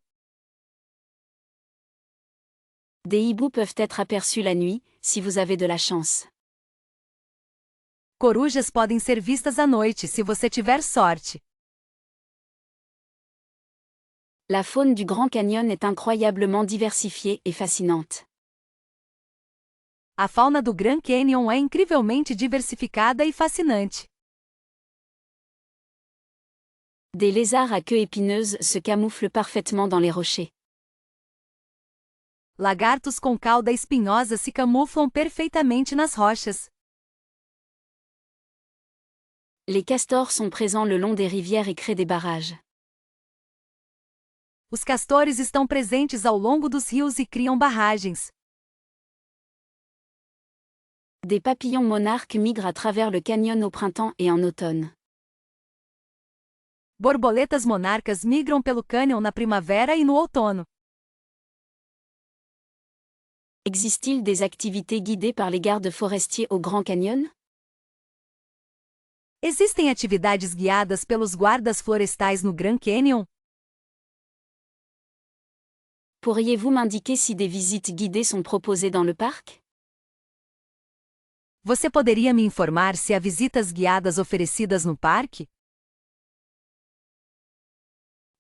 Des hiboux peuvent être aperçus la nuit, si vous avez de la chance. Corujas podem ser vistas à noite, se você tiver sorte. La faune du Grand Canyon est incroyablement diversifiée et fascinante. A fauna do Grand Canyon é incrivelmente diversificada e fascinante. Des lézards à queue épineuse se camouflent parfaitement dans les rochers. Lagartos com cauda espinhosa se camuflam perfeitamente nas rochas. Les castors sont présents le long des rivières et créent des barrages. Os castores estão presentes ao longo dos rios e criam barragens. Des papillons monarques migrent à travers le canyon au printemps et en automne. Borboletas monarcas migram pelo cânion na primavera e no outono. Existe-t-il des activités guidées par les gardes forestiers au Grand Canyon? Existem atividades guiadas pelos guardas florestais no Grand Canyon? Pourriez-vous m'indiquer si des visites guidées sont proposées dans le parc? Você poderia me informar se há visitas guiadas oferecidas no parque?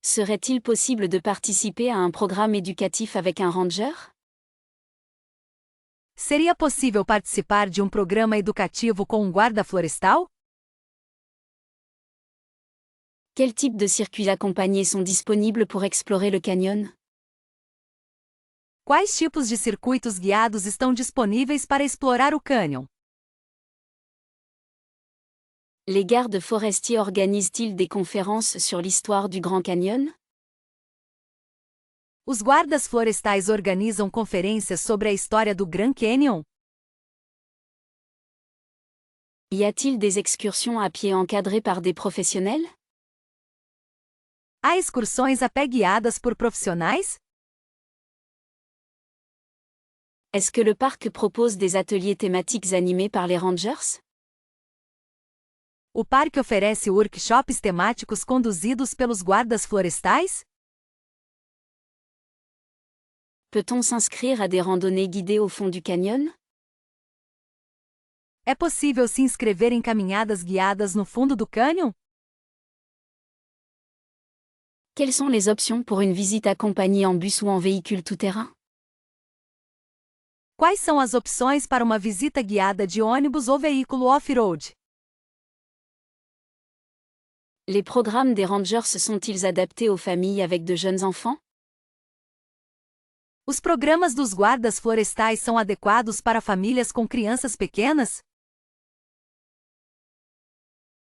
Serait-il possible de participer à un programme éducatif avec un ranger? Seria possível participar de um programa educativo com um guarda florestal? Quel type de circuits accompagnés sont disponibles pour explorer le canyon? Quais tipos de circuitos guiados estão disponíveis para explorar o cânion? Les gardes forestiers organisent-ils des conférences sur l'histoire du Grand Canyon? Os guardas florestais organizam conferências sobre a história do Grand Canyon? Y a-t-il des excursions à pied encadrées par des professionnels? Há excursões a pé guiadas por profissionais? Est-ce que le parc propose des ateliers thématiques animés par les rangers? O parque oferece workshops temáticos conduzidos pelos guardas florestais? Peut-on s'inscrire à des randonnées guidées au fond du canyon? É possível se inscrever em caminhadas guiadas no fundo do cânion? Quelles sont les options pour une visite accompagnée en bus ou en véhicule tout-terrain? Quais são as opções para uma visita guiada de ônibus ou veículo off-road? Les programmes des rangers sont-ils adaptés aux familles avec de jeunes enfants? Os programas dos guardas florestais são adequados para famílias com crianças pequenas?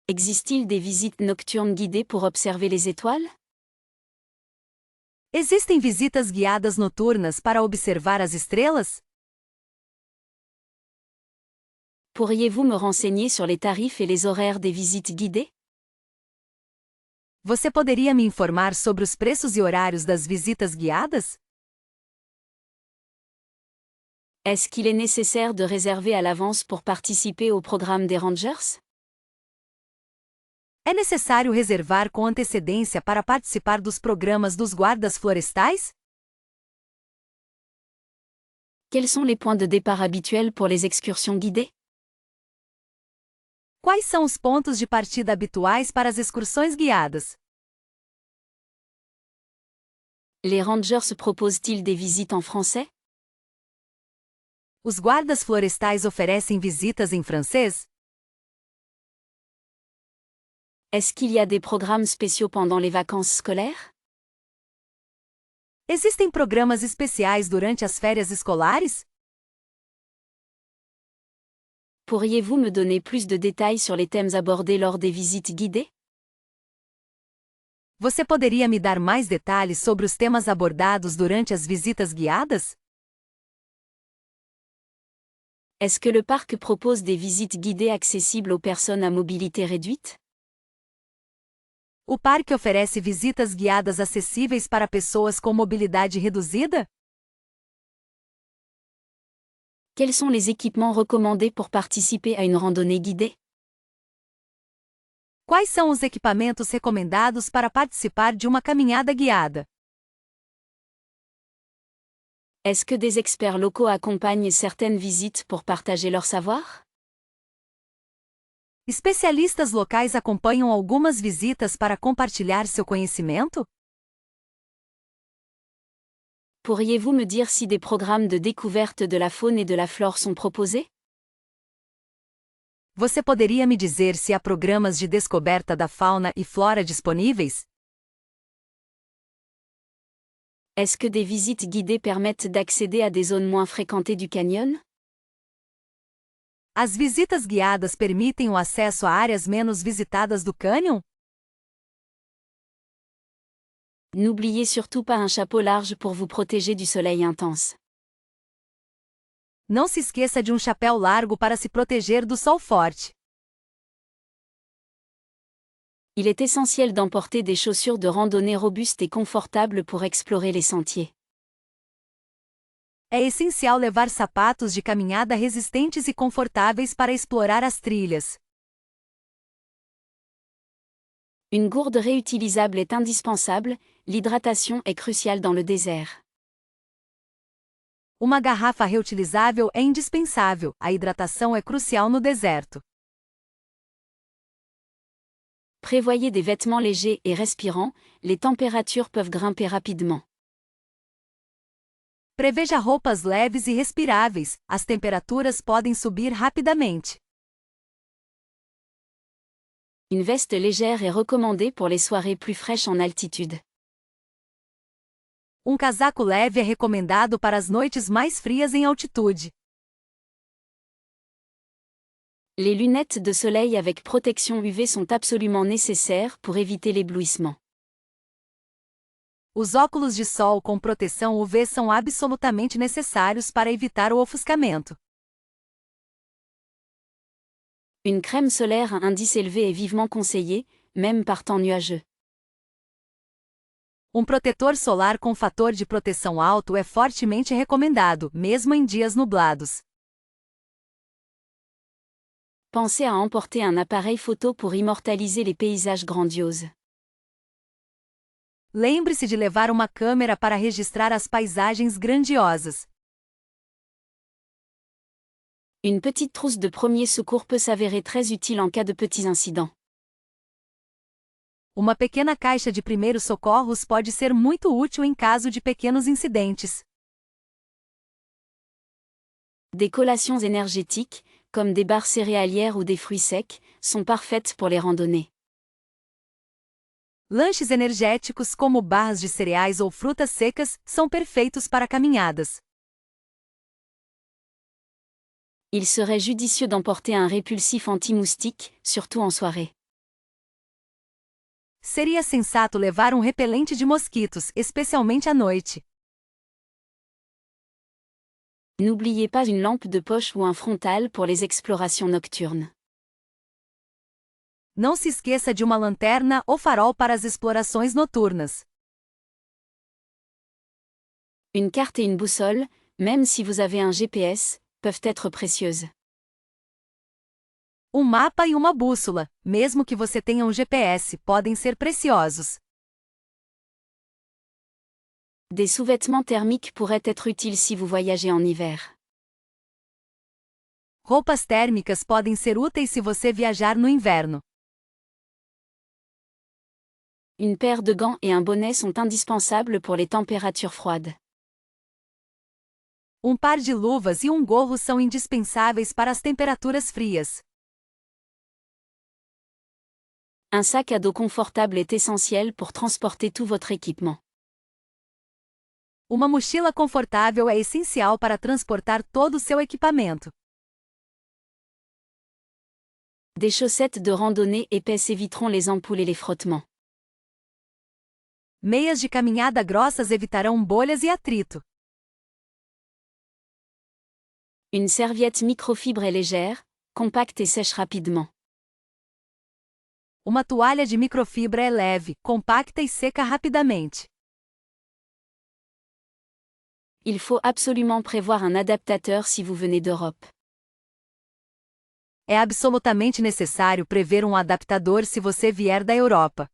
Existe-t-il des visites nocturnes guidées pour observer les étoiles? Existem visitas guiadas noturnas para observar as estrelas? Pourriez-vous me renseigner sur les tarifs et les horaires des visites guidées? Você poderia me informar sobre os preços e horários das visitas guiadas? Est-ce qu'il est nécessaire de réserver à l'avance pour participer au programme des rangers? É necessário reservar com antecedência para participar dos programas dos guardas florestais? Quels sont les points de départ habituels pour les excursions guidées? Quais são os pontos de partida habituais para as excursões guiadas? Les rangers proposent-ils des visites en français? Os guardas florestais oferecem visitas em francês? Est-ce qu'il y a des programmes spéciaux pendant les vacances scolaires? Existem programas especiais durante as férias escolares? Pourriez-vous me donner plus de détails sur les thèmes abordés lors des visites guidées? Você poderia me dar mais detalhes sobre os temas abordados durante as visitas guiadas? Est-ce que le parc propose des visites guidées accessibles aux personnes à mobilité réduite? O parque oferece visitas guiadas acessíveis para pessoas com mobilidade reduzida? Quels sont les équipements recommandés pour participer à une randonnée guidée? Quais são os equipamentos recomendados para participar de uma caminhada guiada? Est-ce que des experts locaux accompagnent certaines visites pour partager leur savoir? Especialistas locais acompanham algumas visitas para compartilhar seu conhecimento? Pourriez-vous me dire si des programmes de découverte de la faune et de la flore sont proposés? Você poderia me dizer se há programas de descoberta da fauna e flora disponíveis? Est-ce que des visites guidées permettent d'accéder à des zones moins fréquentées du canyon? As visitas guiadas permitem o acesso a áreas menos visitadas do cânion? N'oubliez surtout pas un chapeau large pour vous protéger du soleil intense. Não se esqueça de um chapéu largo para se proteger do sol forte. Il est essentiel d'emporter des chaussures de randonnée robustes et confortables pour explorer les sentiers. É essencial levar sapatos de caminhada resistentes e confortáveis para explorar as trilhas. Une gourde réutilisable est indispensable, l'hydratation est cruciale dans le désert. Uma garrafa reutilizável é indispensável, a hidratação é crucial no deserto. Prévoyez des vêtements légers et respirants, les températures peuvent grimper rapidement. Preveja roupas leves e respiráveis, as temperaturas podem subir rapidamente. Une veste légère est recommandée pour les soirées plus fraîches en altitude. Casaco leve é recomendado para as noites mais frias em altitude. Les lunettes de soleil avec protection UV sont absolument nécessaires pour éviter l'éblouissement. Os óculos de sol com proteção UV são absolutamente necessários para evitar o ofuscamento. Une crème solaire à indice élevé est vivement conseillée, même par temps nuageux. Protetor solar com fator de proteção alto é fortemente recomendado, mesmo em dias nublados. Pensez à emporter un appareil photo pour immortaliser les paysages grandioses. Lembre-se de levar uma câmera para registrar as paisagens grandiosas. Une petite trousse de premiers secours peut s'avérer très utile en cas de petits incidents. Uma pequena caixa de primeiros socorros pode ser muito útil em caso de pequenos incidentes. Des collations énergétiques, comme des barres céréalières ou des fruits secs, sont parfaites pour les randonnées. Lanches energéticos como barras de cereais ou frutas secas são perfeitos para caminhadas. Il serait judicieux d'emporter un répulsif anti-moustique, surtout en soirée. Seria sensato levar repelente de mosquitos, especialmente à noite. N'oubliez pas une lampe de poche ou un frontal pour les explorations nocturnes. Não se esqueça de uma lanterna ou farol para as explorações noturnas. Une carte et une boussole, même si vous avez un GPS, peuvent être précieuses. Mapa e uma bússola, mesmo que você tenha GPS, podem ser preciosos. Des sous-vêtements thermiques pourraient être utiles si vous voyagez en hiver. Roupas térmicas podem ser úteis se você viajar no inverno. Une paire de gants et un bonnet sont indispensables pour les températures froides. Par de luvas e gorro são indispensáveis para as temperaturas frias. Un sac à dos confortable est essentiel pour transporter tout votre équipement. Uma mochila confortável é essencial para transportar todo o seu equipamento. Des chaussettes de randonnée épaisses éviteront les ampoules et les frottements. Meias de caminhada grossas evitarão bolhas e atrito. Une serviette microfibre est légère, compacte et sèche rapidement. Uma toalha de microfibra é leve, compacta e seca rapidamente. Il faut absolument prévoir un adaptateur si vous venez d'Europe. É absolutamente necessário prever adaptador se você vier da Europa.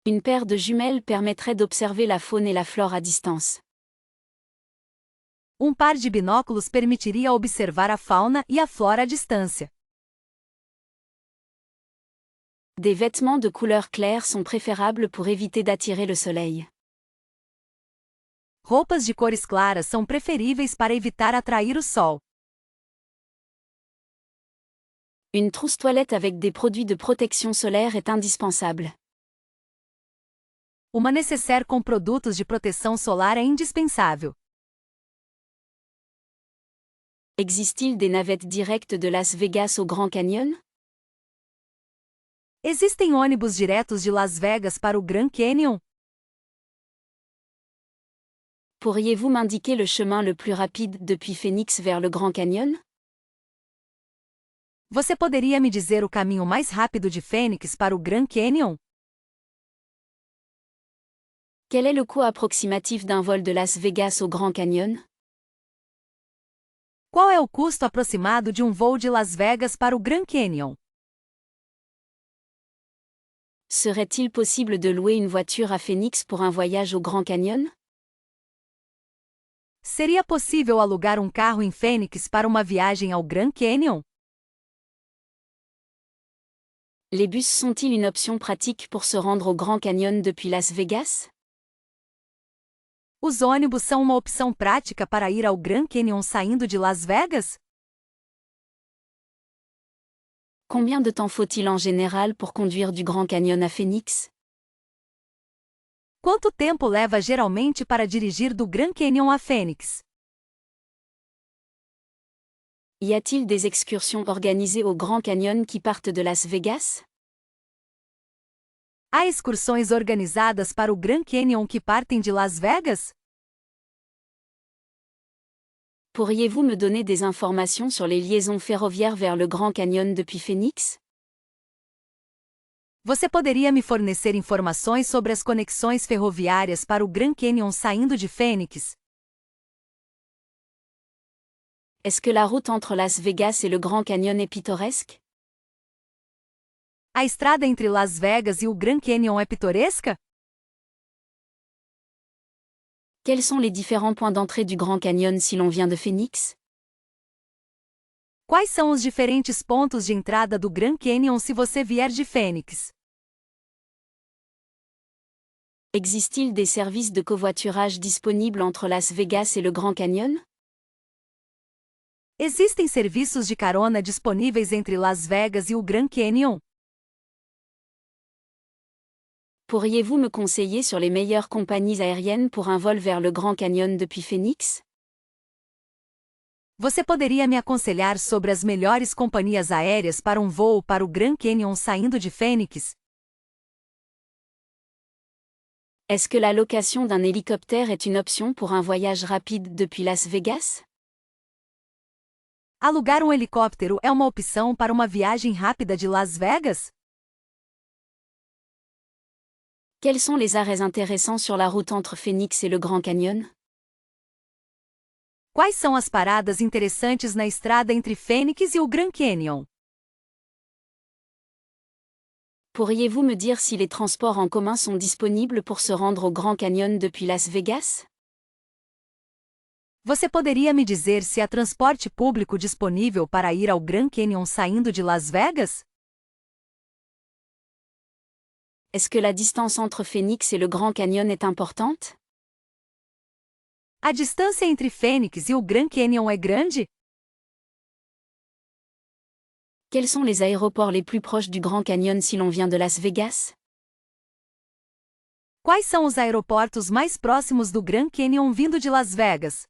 Une paire de jumelles permettrait d'observer la faune et la flore à distance. Par de binóculos permitiria observar a fauna e a flora à distância. Des vêtements de couleur claire sont préférables pour éviter d'attirer le soleil. Roupas de cores claras são preferíveis para evitar atrair o sol. Une trousse toilette avec des produits de protection solaire est indispensable. Uma nécessaire com produtos de proteção solar é indispensável. Existe-t-il des navettes directes de Las Vegas au Grand Canyon? Existem ônibus diretos de Las Vegas para o Grand Canyon? Pourriez-vous m'indiquer le chemin le plus rapide depuis Phoenix vers le Grand Canyon? Você poderia me dizer o caminho mais rápido de Phoenix para o Grand Canyon? Quel est le coût approximatif d'un vol de Las Vegas au Grand Canyon? Qual é o custo aproximado de voo de Las Vegas para o Grand Canyon? Serait-il possible de louer une voiture à Phoenix pour un voyage au Grand Canyon? Seria possível alugar carro em Phoenix para uma viagem ao Grand Canyon? Les bus sont-ils une option pratique pour se rendre au Grand Canyon depuis Las Vegas? Os ônibus são uma opção prática para ir ao Grand Canyon saindo de Las Vegas? Combien de temps faut-il en général pour conduire du Grand Canyon à Phoenix? Quanto tempo leva geralmente para dirigir do Grand Canyon a Phoenix? Y a-t-il des excursions organisées au Grand Canyon qui partent de Las Vegas? Há excursões organizadas para o Grand Canyon que partem de Las Vegas? Pourriez-vous me donner des informations sur les liaisons ferroviaires vers le Grand Canyon depuis Phoenix? Você poderia me fornecer informações sobre as conexões ferroviárias para o Grand Canyon saindo de Phoenix? Est-ce que la route entre Las Vegas et le Grand Canyon est pittoresque? A estrada entre Las Vegas e o Grand Canyon é pitoresca? Quels sont les différents points d'entrée du Grand Canyon si l'on vient de Phoenix? Quais são os diferentes pontos de entrada do Grand Canyon se você vier de Phoenix? Existe-t-il des services de covoiturage disponibles entre Las Vegas et le Grand Canyon? Existem serviços de carona disponíveis entre Las Vegas e o Grand Canyon? Pourriez-vous me conseiller sur les meilleures compagnies aériennes pour un vol vers le Grand Canyon depuis Phoenix? Você poderia me aconselhar sobre as melhores companhias aéreas para um voo para o Grand Canyon saindo de Phoenix? Est-ce que la location d'un hélicoptère est une option pour un voyage rapide depuis Las Vegas? Alugar um helicóptero é uma opção para uma viagem rápida de Las Vegas? Quels sont les arrêts intéressants sur la route entre Phoenix et le Grand Canyon? Quais são as paradas interessantes na estrada entre Phoenix e o Grand Canyon? Pourriez-vous me dire si les transports en commun sont disponibles pour se rendre au Grand Canyon depuis Las Vegas? Você poderia me dizer se há transporte público disponível para ir ao Grand Canyon saindo de Las Vegas? Est-ce que la distance entre Phoenix et le Grand Canyon est importante? A distância entre Phoenix e o Grand Canyon é grande? Quels sont les aéroports les plus proches du Grand Canyon si l'on vient de Las Vegas? Quais são os aeroportos mais próximos do Grand Canyon vindo de Las Vegas?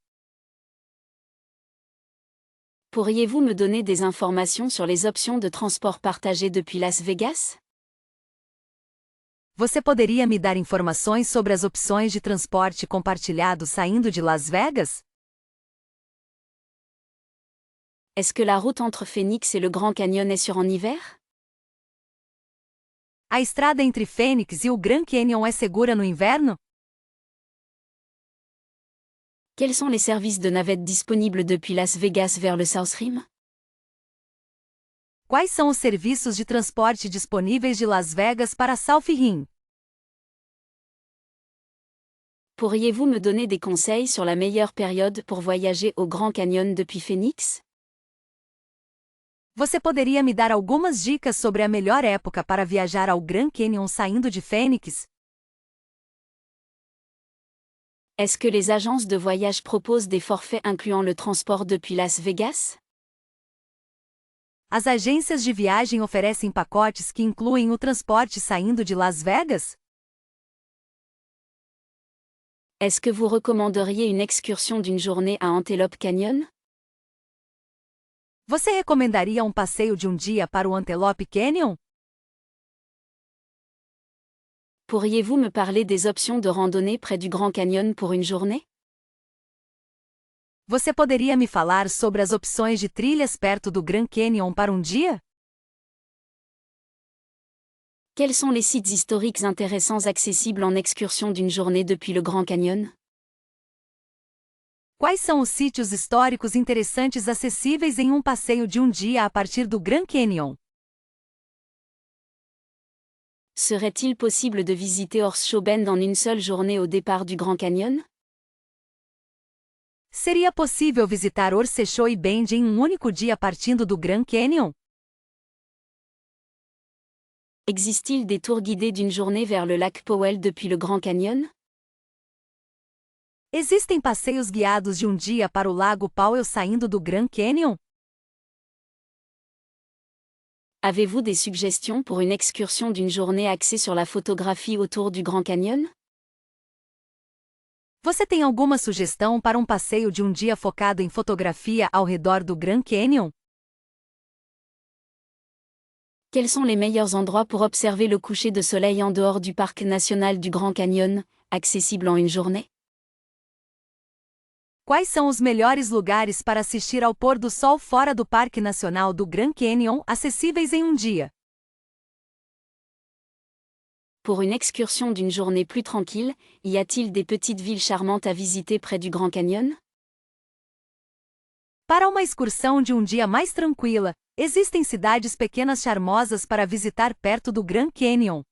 Pourriez-vous me donner des informations sur les options de transport partagé depuis Las Vegas? Você poderia me dar informações sobre as opções de transporte compartilhado saindo de Las Vegas? Est-ce que la route entre Phoenix et le Grand Canyon est sûre en hiver? A estrada entre Phoenix e o Grand Canyon é segura no inverno? Quels sont les services de navette disponibles depuis Las Vegas vers le South Rim? Quais são os serviços de transporte disponíveis de Las Vegas para South Rim? Pourriez-vous me donner des conseils sur la meilleure période pour voyager au Grand Canyon depuis Phoenix? Você poderia me dar algumas dicas sobre a melhor época para viajar ao Grand Canyon saindo de Phoenix? Est-ce que les agences de voyage proposent des forfaits incluant le transport depuis Las Vegas? As agências de viagem oferecem pacotes que incluem o transporte saindo de Las Vegas? Est-ce que vous recommanderiez une excursion d'une journée à Antelope Canyon? Você recomendaria um passeio de um dia para o Antelope Canyon? Pourriez-vous me parler des options de randonnée près du Grand Canyon pour une journée? Você poderia me falar sobre as opções de trilhas perto do Grand Canyon para um dia? Quels sont les sites historiques intéressants accessibles en excursion d'une journée depuis le Grand Canyon? Quais são os sítios históricos interessantes acessíveis em um passeio de um dia a partir do Grand Canyon? Serait-il possible de visiter Horseshoe Bend en une seule journée au départ du Grand Canyon? Seria possível visitar Horseshoe Bend em um único dia partindo do Grand Canyon? Existe-t-il des tours guidés d'une journée vers le lac Powell depuis le Grand Canyon? Existem passeios guiados de um dia para o Lago Powell saindo do Grand Canyon? Avez-vous des suggestions pour une excursion d'une journée axée sur la photographie autour du Grand Canyon? Você tem alguma sugestão para um passeio de um dia focado em fotografia ao redor do Grand Canyon? Quels sont les meilleurs endroits pour observer le coucher de soleil en dehors du parc national du Grand Canyon, accessible en une journée? Quais são os melhores lugares para assistir ao pôr do sol fora do Parque Nacional do Grand Canyon, acessíveis em um dia? Pour une excursion d'une journée plus tranquille, y a-t-il des petites villes charmantes à visiter près du Grand Canyon? Para uma excursão de um dia mais tranquila, existem cidades pequenas charmosas para visitar perto do Grand Canyon.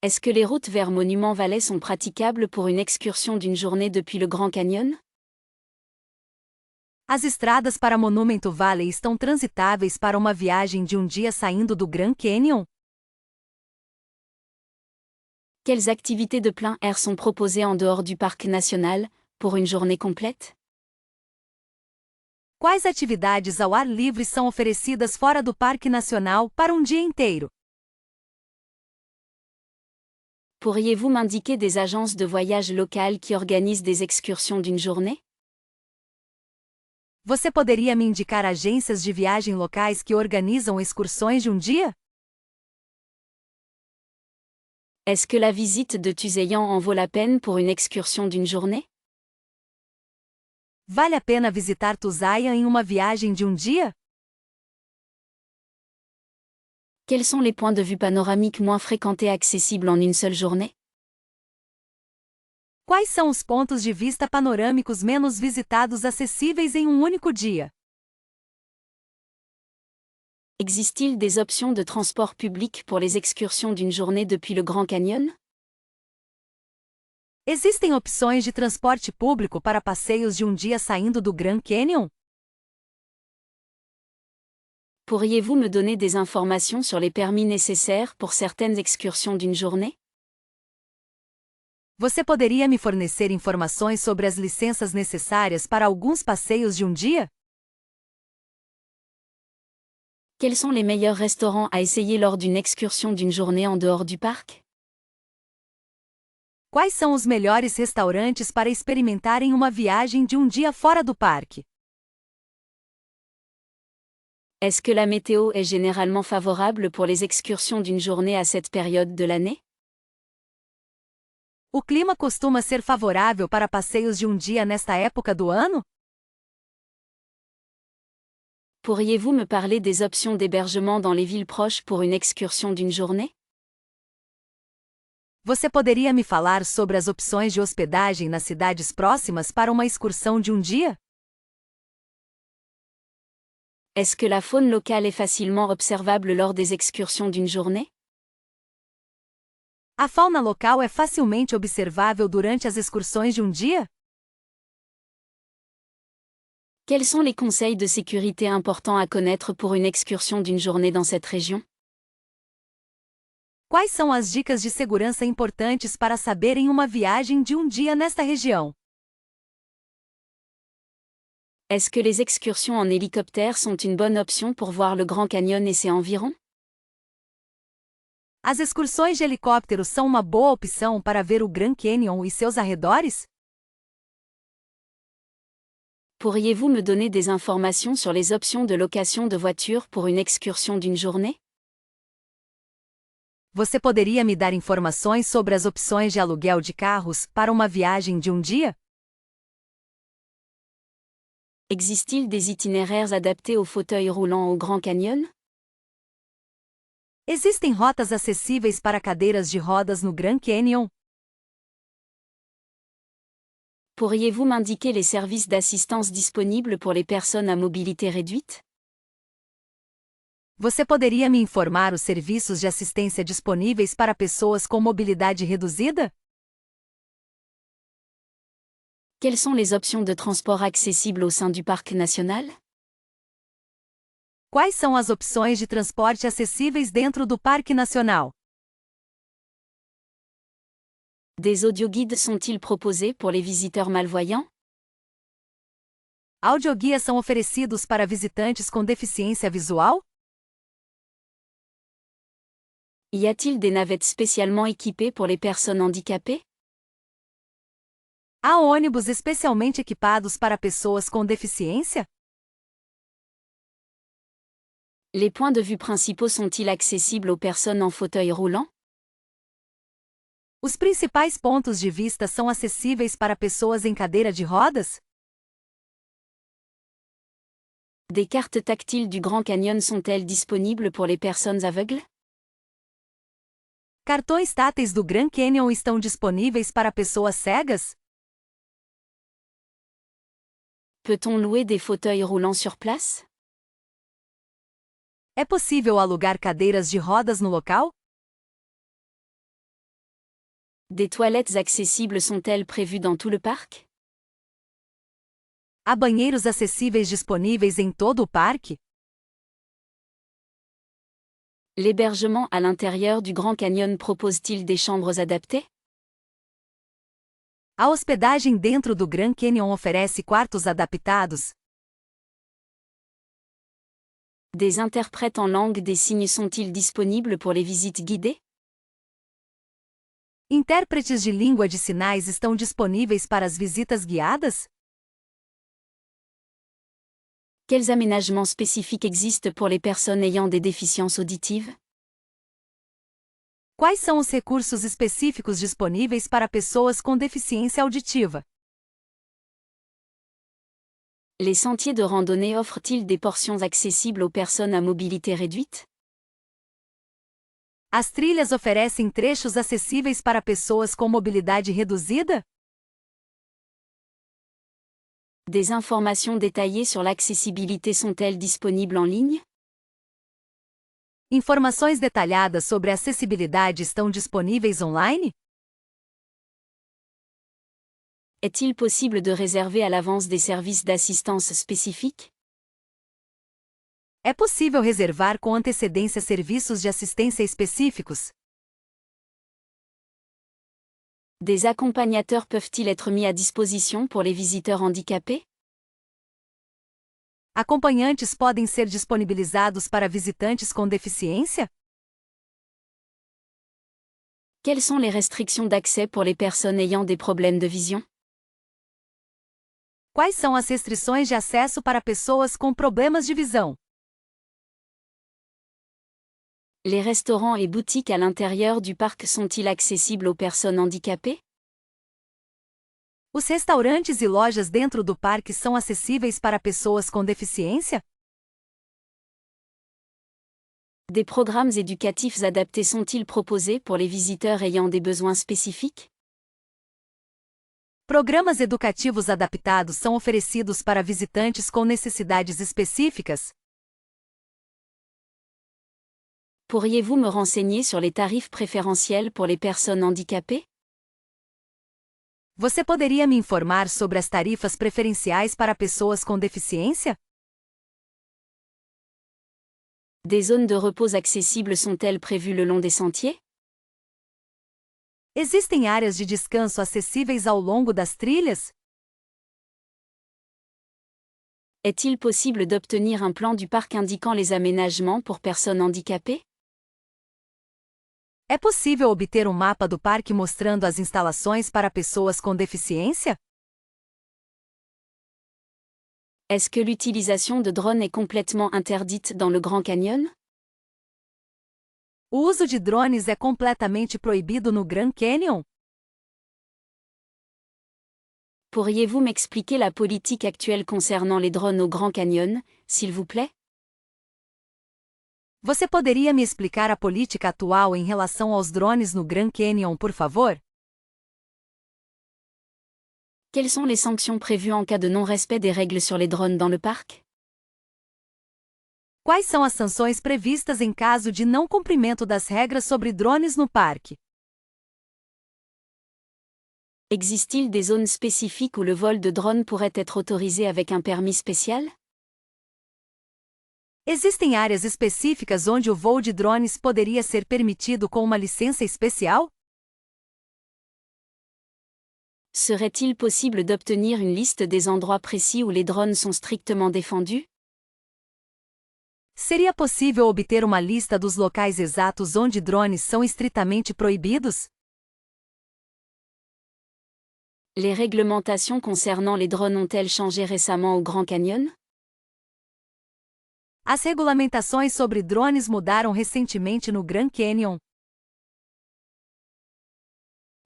Est-ce que les routes vers Monument Valley sont praticables pour une excursion d'une journée depuis le Grand Canyon? As estradas para Monumento Valley estão transitáveis para uma viagem de um dia saindo do Grand Canyon? Quelles activités de plein air sont proposées en dehors du parc national, pour une journée complète? Quais atividades ao ar livre são oferecidas fora do Parque Nacional para um dia inteiro? Pourriez-vous m'indiquer des agences de voyage locales qui organisent des excursions d'une journée? Você poderia me indicar agências de viagem locais que organizam excursões de um dia? Est-ce que la visite de Tusayan en vaut la peine pour une excursion d'une journée? Vale a pena visitar Tusayan em uma viagem de um dia? Quels sont les points de vue panoramiques moins fréquentés accessibles en une seule journée? Quais são os pontos de vista panorâmicos menos visitados acessíveis em um único dia? Existe-t-il des options de transport public pour les excursions d'une journée depuis le Grand Canyon? Existem opções de transporte público para passeios de um dia saindo do Grand Canyon? Pourriez-vous me donner des informations sur les permis nécessaires pour certaines excursions d'une journée? Você poderia me fornecer informações sobre as licenças necessárias para alguns passeios de um dia? Quels sont les meilleurs restaurants à essayer lors d'une excursion d'une journée en dehors du parc? Quais são os melhores restaurantes para experimentar em uma viagem de um dia fora do parque? Est-ce que la météo est généralement favorable pour les excursions d'une journée à cette période de l'année? O clima costuma ser favorável para passeios de um dia nesta época do ano? Pourriez-vous me parler des options d'hébergement dans les villes proches pour une excursion d'une journée? Você poderia me falar sobre as opções de hospedagem nas cidades próximas para uma excursão de um dia? Est-ce que la faune locale est facilement observable lors des excursions d'une journée? A fauna local é facilmente observável durante as excursões de um dia? Quels sont les conseils de sécurité importants à connaître pour une excursion d'une journée dans cette région? Quais são as dicas de segurança importantes para saber em uma viagem de um dia nesta região? Est-ce que les excursions en hélicoptère sont une bonne option pour voir le Grand Canyon et ses environs? As excursões de helicóptero são uma boa opção para ver o Grand Canyon e seus arredores? Pourriez-vous me donner des informations sur les options de location de voitures pour une excursion d'une journée? Você poderia me dar informações sobre as opções de aluguel de carros para uma viagem de um dia? Existe-t-il des itinéraires adaptés aux fauteuils roulants au Grand Canyon? Existem rotas acessíveis para cadeiras de rodas no Grand Canyon? Pourriez-vous m'indiquer les services d'assistance disponibles pour les personnes à mobilité réduite? Você poderia me informar os serviços de assistência disponíveis para pessoas com mobilidade reduzida? Quelles sont les options de transport accessibles au sein du parc national? Quais são as opções de transporte acessíveis dentro do Parque Nacional? Des audioguides sont-ils proposés pour les visiteurs malvoyants? Audioguias são oferecidos para visitantes com deficiência visual? Y a-t-il des navettes spécialement équipées pour les personnes handicapées? Há ônibus especialmente equipados para pessoas com deficiência? Les points de vue principaux sont-ils accessibles aux personnes en fauteuil roulant? Os principais pontos de vista são acessíveis para pessoas em cadeira de rodas? Des cartes tactiles du Grand Canyon sont-elles disponibles pour les personnes aveugles? Cartões táteis do Grand Canyon estão disponíveis para pessoas cegas? Peut-on louer des fauteuils roulants sur place? É possível alugar cadeiras de rodas no local? Des toilettes accessibles sont-elles prévues dans tout le parc? Há banheiros acessíveis disponíveis em todo o parque? L'hébergement à l'intérieur du Grand Canyon propose-t-il des chambres adaptées? A hospedagem dentro do Grand Canyon oferece quartos adaptados? Des interprètes en langue des signes sont-ils disponibles pour les visites guidées? Intérpretes de língua de sinais estão disponíveis para as visitas guiadas? Quels aménagements spécifiques existent pour les personnes ayant des déficiences auditives? Quais são os recursos específicos disponíveis para pessoas com deficiência auditiva? Les sentiers de randonnée offrent-ils des portions accessibles aux personnes à mobilité réduite? As trilhas oferecem trechos acessíveis para pessoas com mobilidade reduzida? Des informations détaillées sur l'accessibilité sont-elles disponibles en ligne? Informações detalhadas sobre acessibilidade estão disponíveis online? Est-il possible de réserver à l'avance des services d'assistance spécifiques? É possível reservar com antecedência serviços de assistência específicos? Des accompagnateurs peuvent-ils être mis à disposition pour les visiteurs handicapés? Acompanhantes podem ser disponibilizados para visitantes com deficiência? Quelles sont les restrictions d'accès pour les personnes ayant des problèmes de vision? Quais são as restrições de acesso para pessoas com problemas de visão? Les restaurants et boutiques à l'intérieur du parc sont-ils accessibles aux personnes handicapées? Os restaurantes e lojas dentro do parque são acessíveis para pessoas com deficiência? Des programmes éducatifs adaptés sont-ils proposés pour les visiteurs ayant des besoins spécifiques? Programas educativos adaptados são oferecidos para visitantes com necessidades específicas? Pourriez-vous me renseigner sur les tarifs préférentiels pour les personnes handicapées? Você poderia me informar sobre as tarifas preferenciais para pessoas com deficiência? Des zones de repos accessibles sont-elles prévues le long des sentiers? Existem áreas de descanso acessíveis ao longo das trilhas? Est-il possible d'obtenir un plan du parc indiquant les aménagements pour personnes handicapées? É possível obter um mapa do parque mostrando as instalações para pessoas com deficiência? Est-ce que l'utilisation de drones est complètement interdite dans le Grand Canyon? O uso de drones é completamente proibido no Grand Canyon? Pourriez-vous m'expliquer la politique actuelle concernant les drones au Grand Canyon, s'il vous plaît? Você poderia me explicar a política atual em relação aos drones no Grand Canyon, por favor? Quelles sont les sanctions prévues en cas de non-respect des règles sur les drones dans le parc? Quais são as sanções previstas em caso de não cumprimento das regras sobre drones no parque? Existe-t-il des zones spécifiques où le vol de drones pourrait être autorisé avec un permis spécial? Existem áreas específicas onde o voo de drones poderia ser permitido com uma licença especial? Serait-il possible d'obtenir une liste des endroits précis où les drones sont strictement défendus? Seria possível obter uma lista dos locais exatos onde drones são estritamente proibidos? Les réglementations concernant les drones ont-elles changé récemment au Grand Canyon? As regulamentações sobre drones mudaram recentemente no Grand Canyon.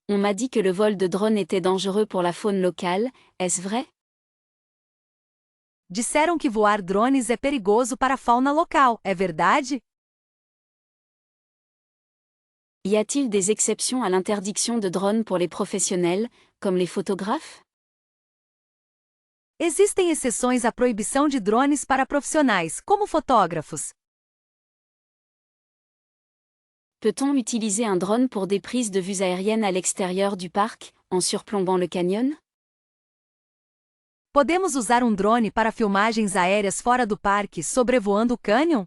On m'a dit que le vol de drone était dangereux pour la faune locale, est-ce vrai? Disseram que voar drones é perigoso para a fauna local, é verdade? Y a-t-il des exceptions à l'interdiction de drones pour les professionnels, comme les photographes? Existem exceções à proibição de drones para profissionais, como fotógrafos. Peut-on utiliser un drone pour des prises de vues aériennes à l'extérieur du parc, en surplombant le canyon? Podemos usar um drone para filmagens aéreas fora do parque, sobrevoando o cânion?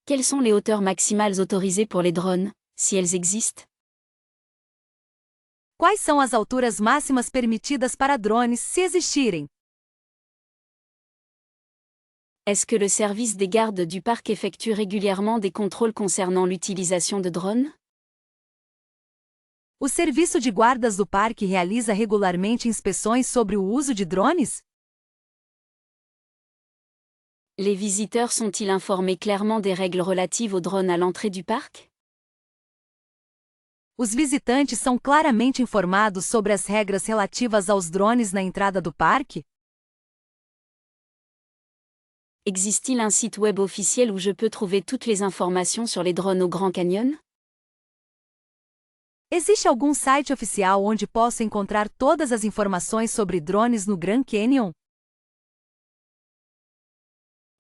Quelles sont les hauteurs maximales autorisées pour les drones, si elles existent? Quais são as alturas máximas permitidas para drones, se existirem? Est-ce que le service des gardes du parc effectue régulièrement des contrôles concernant l'utilisation de drones? O serviço de guardas do parque realiza regularmente inspeções sobre o uso de drones? Les visiteurs sont-ils informés clairement des règles relatives aux drones à l'entrée du parc? Os visitantes são claramente informados sobre as regras relativas aos drones na entrada do parque? Existe-t-il un site web officiel où je peux trouver toutes les informations sur les drones au Grand Canyon? Existe algum site oficial onde posso encontrar todas as informações sobre drones no Grand Canyon?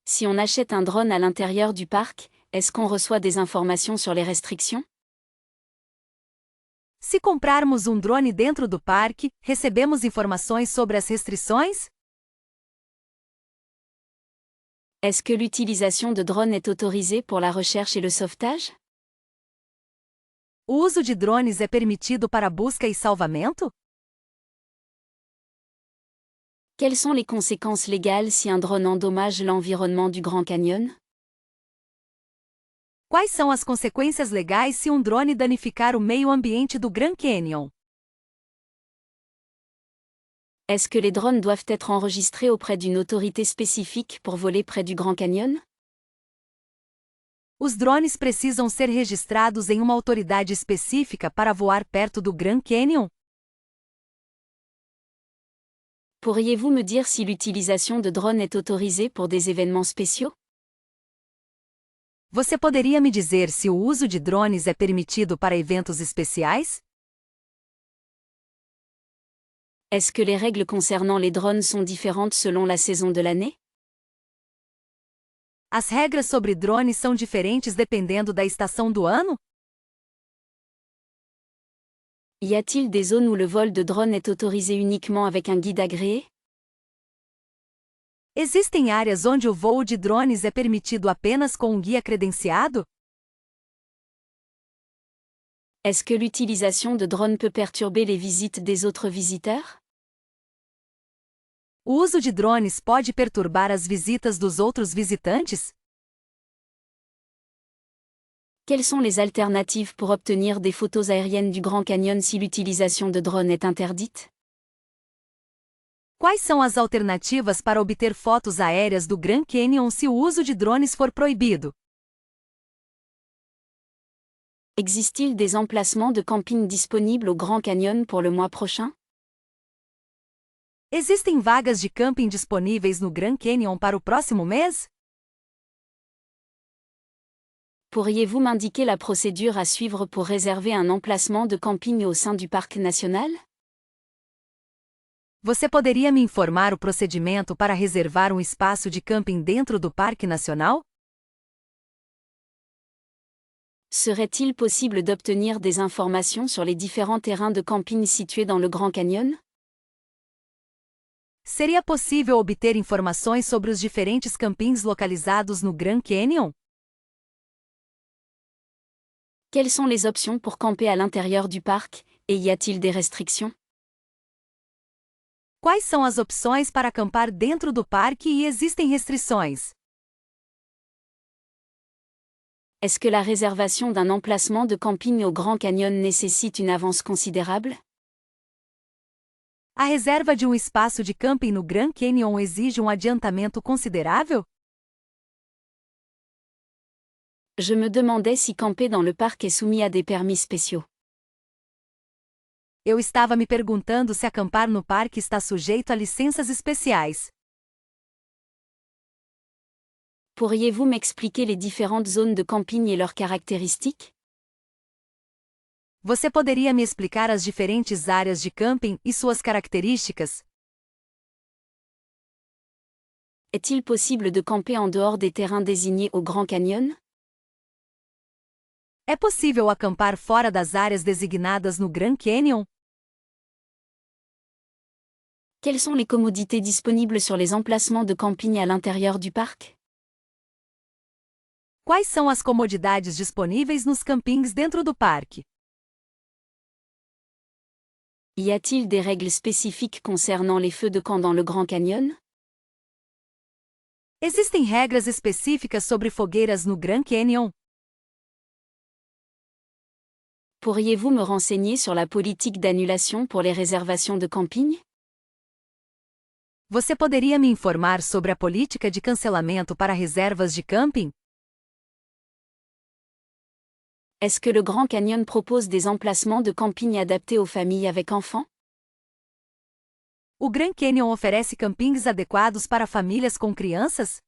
Si on achète un drone à l'intérieur du parc, est-ce qu'on reçoit des informations sur les restrictions? Se comprarmos um drone dentro do parque, recebemos informações sobre as restrições? Est-ce que l'utilisation de drones est autorisée pour la recherche et le sauvetage? O uso de drones é permitido para busca e salvamento? Quelles sont les conséquences légales si un drone endommage l'environnement du Grand Canyon? Quais são as consequências legais se um drone danificar o meio ambiente do Grand Canyon? Est-ce que les drones doivent être enregistrés auprès d'une autorité spécifique pour voler près du Grand Canyon? Os drones precisam ser registrados em uma autoridade específica para voar perto do Grand Canyon? Pourriez-vous me dire si l'utilisation de drones est autorisée pour des événements spéciaux? Você poderia me dizer se o uso de drones é permitido para eventos especiais? Est-ce que les règles concernant les drones sont différentes selon la saison de l'année? As regras sobre drones são diferentes dependendo da estação do ano? Y a-t-il des zones où le vol de drone est autorisé uniquement avec un guide agréé? Existem áreas onde o voo de drones é permitido apenas com um guia credenciado? Est-ce que l'utilisation de drones peut perturber les visites des autres visiteurs? O uso de drones pode perturbar as visitas dos outros visitantes? Quelles sont les alternatives pour obtenir des photos aériennes du Grand Canyon si l'utilisation de drones est interdite? Quais são as alternativas para obter fotos aéreas do Grand Canyon se o uso de drones for proibido? Existe-t-il des emplacements de camping disponibles au Grand Canyon pour le mois prochain? Existem vagas de camping disponíveis no Grand Canyon para o próximo mês? Pourriez-vous m'indiquer la procédure à suivre pour réserver un emplacement de camping au sein du parc national? Você poderia me informar o procedimento para reservar um espaço de camping dentro do Parque Nacional? Serait-il possible d'obtenir des informations sur les différents terrains de camping situés dans le Grand Canyon? Seria possível obter informações sobre os diferentes campings localizados no Grand Canyon? Quelles sont les options pour camper à l'intérieur du parc, Et y a-t-il des restrictions? Quais são as opções para acampar dentro do parque e existem restrições? Est-ce que la réservation d'un emplacement de camping au Grand Canyon nécessite une avance considérable? A reserva de um espaço de camping no Grand Canyon exige um adiantamento considerável? Je me demandais si camper dans le parc est soumis à des permis spéciaux. Eu estava me perguntando se acampar no parque está sujeito a licenças especiais. Pourriez-vous m'expliquer les différentes zones de camping et leurs caractéristiques? Você poderia me explicar as diferentes áreas de camping e suas características? Est-il possible de camper en dehors des terrains désignés au Grand Canyon? É possível acampar fora das áreas designadas no Grand Canyon? Quelles sont les commodités disponibles sur les emplacements de camping à l'intérieur du parc? Quais são as comodidades disponíveis nos campings dentro do parque? Y a-t-il des règles spécifiques concernant les feux de camp dans le Grand Canyon? Existem regras específicas sobre fogueiras no Grand Canyon? Pourriez-vous me renseigner sur la politique d'annulation pour les réservations de camping? Você poderia me informar sobre a política de cancelamento para reservas de camping? Est-ce que le Grand Canyon propose des emplacements de camping adaptés aux familles avec enfants? O Grand Canyon oferece campings adequados para famílias com crianças?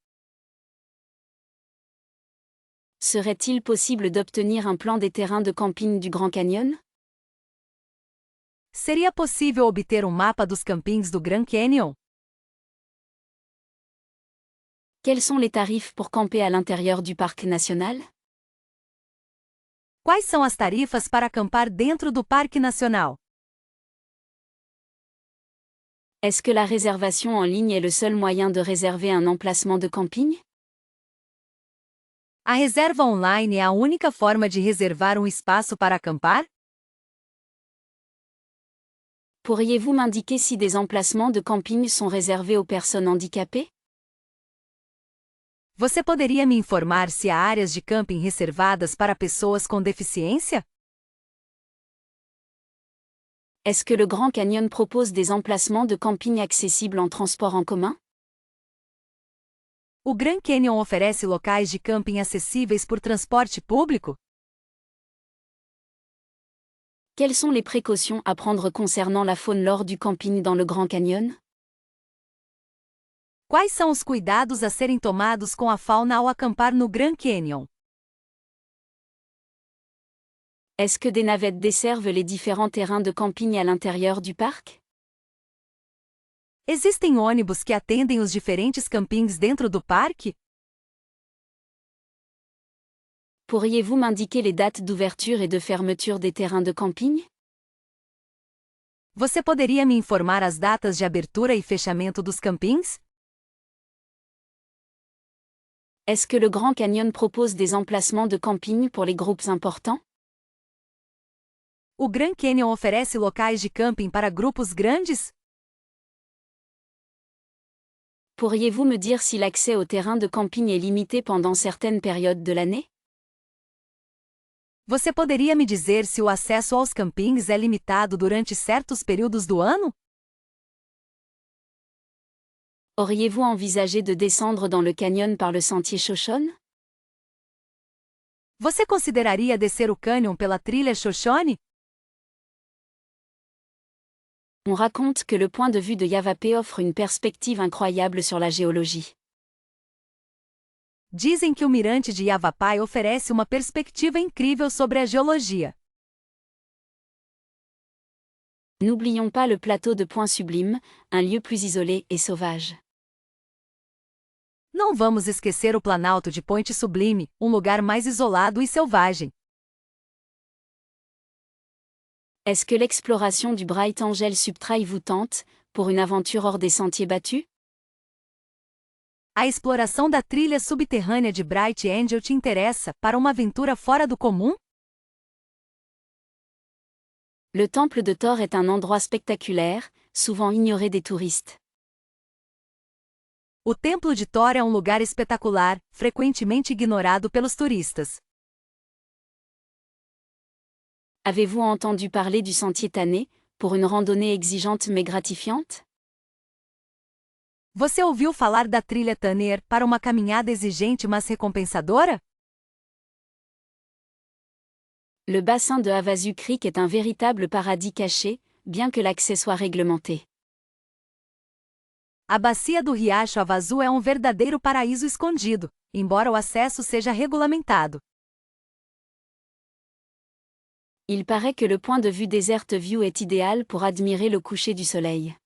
Serait-il possible d'obtenir un plan des terrains de camping du Grand Canyon? Seria possível obter um mapa dos campings do Grand Canyon? Quels sont les tarifs pour camper à l'intérieur du parc national? Quais são as tarifas para acampar dentro do Parque Nacional? Est-ce que la réservation en ligne est le seul moyen de réserver un emplacement de camping? A reserva online é a única forma de reservar um espaço para acampar? Pourriez-vous m'indiquer si des emplacements de camping sont réservés aux personnes handicapées? Você poderia me informar se há áreas de camping reservadas para pessoas com deficiência? Est-ce que le Grand Canyon propose des emplacements de camping accessibles en transport en commun? O Grand Canyon oferece locais de camping acessíveis por transporte público? Quelles sont les précautions à prendre concernant la faune lors du camping dans le Grand Canyon? Quais são os cuidados a serem tomados com a fauna ao acampar no Grand Canyon? Est-ce que des navettes desservent les différents terrains de camping à l'intérieur du parc? Existem ônibus que atendem os diferentes campings dentro do parque? Pourriez-vous m'indiquer les dates d'ouverture et de fermeture des terrains de camping? Você poderia me informar as datas de abertura e fechamento dos campings? Est-ce que le Grand Canyon propose des emplacements de camping pour les groupes importants? O Grand Canyon oferece locais de camping para grupos grandes? Pourriez-vous me dire si l'accès aux terrains de camping est limité pendant certaines périodes de l'année? Você poderia me dizer se o acesso aos campings é limitado durante certos períodos do ano? Auriez-vous envisagé de descendre dans le canyon par le sentier Shoshone? Você consideraria descer o cânion pela trilha Shoshone? On raconte que le point de vue de Yavapai offre une perspective incroyable sur la géologie. Dizem que o mirante de Yavapai oferece uma perspectiva incrível sobre a geologia. N'oublions pas le plateau de Point Sublime, un lieu plus isolé et sauvage. Não vamos esquecer o Planalto de Point Sublime, um lugar mais isolado e selvagem. Est-ce que l'exploration du Bright Angel Subtrail vous tente, pour une aventure hors des sentiers battus? A exploração da trilha subterrânea de Bright Angel te interessa para uma aventura fora do comum? Le temple de Thor est un endroit spectaculaire, souvent ignoré des touristes. O Templo de Thor é um lugar espetacular, frequentemente ignorado pelos turistas. Avez-vous entendu parler du sentier Tanné, pour une randonnée exigeante mais gratifiante? Você ouviu falar da trilha Tanner para uma caminhada exigente mas recompensadora? Le bassin de Havasu Creek est un véritable paradis caché, bien que l'accès soit réglementé. A bacia do Riacho Havasu é um verdadeiro paraíso escondido, embora o acesso seja regulamentado. Il paraît que le point de vue Desert View est idéal pour admirer le coucher du soleil.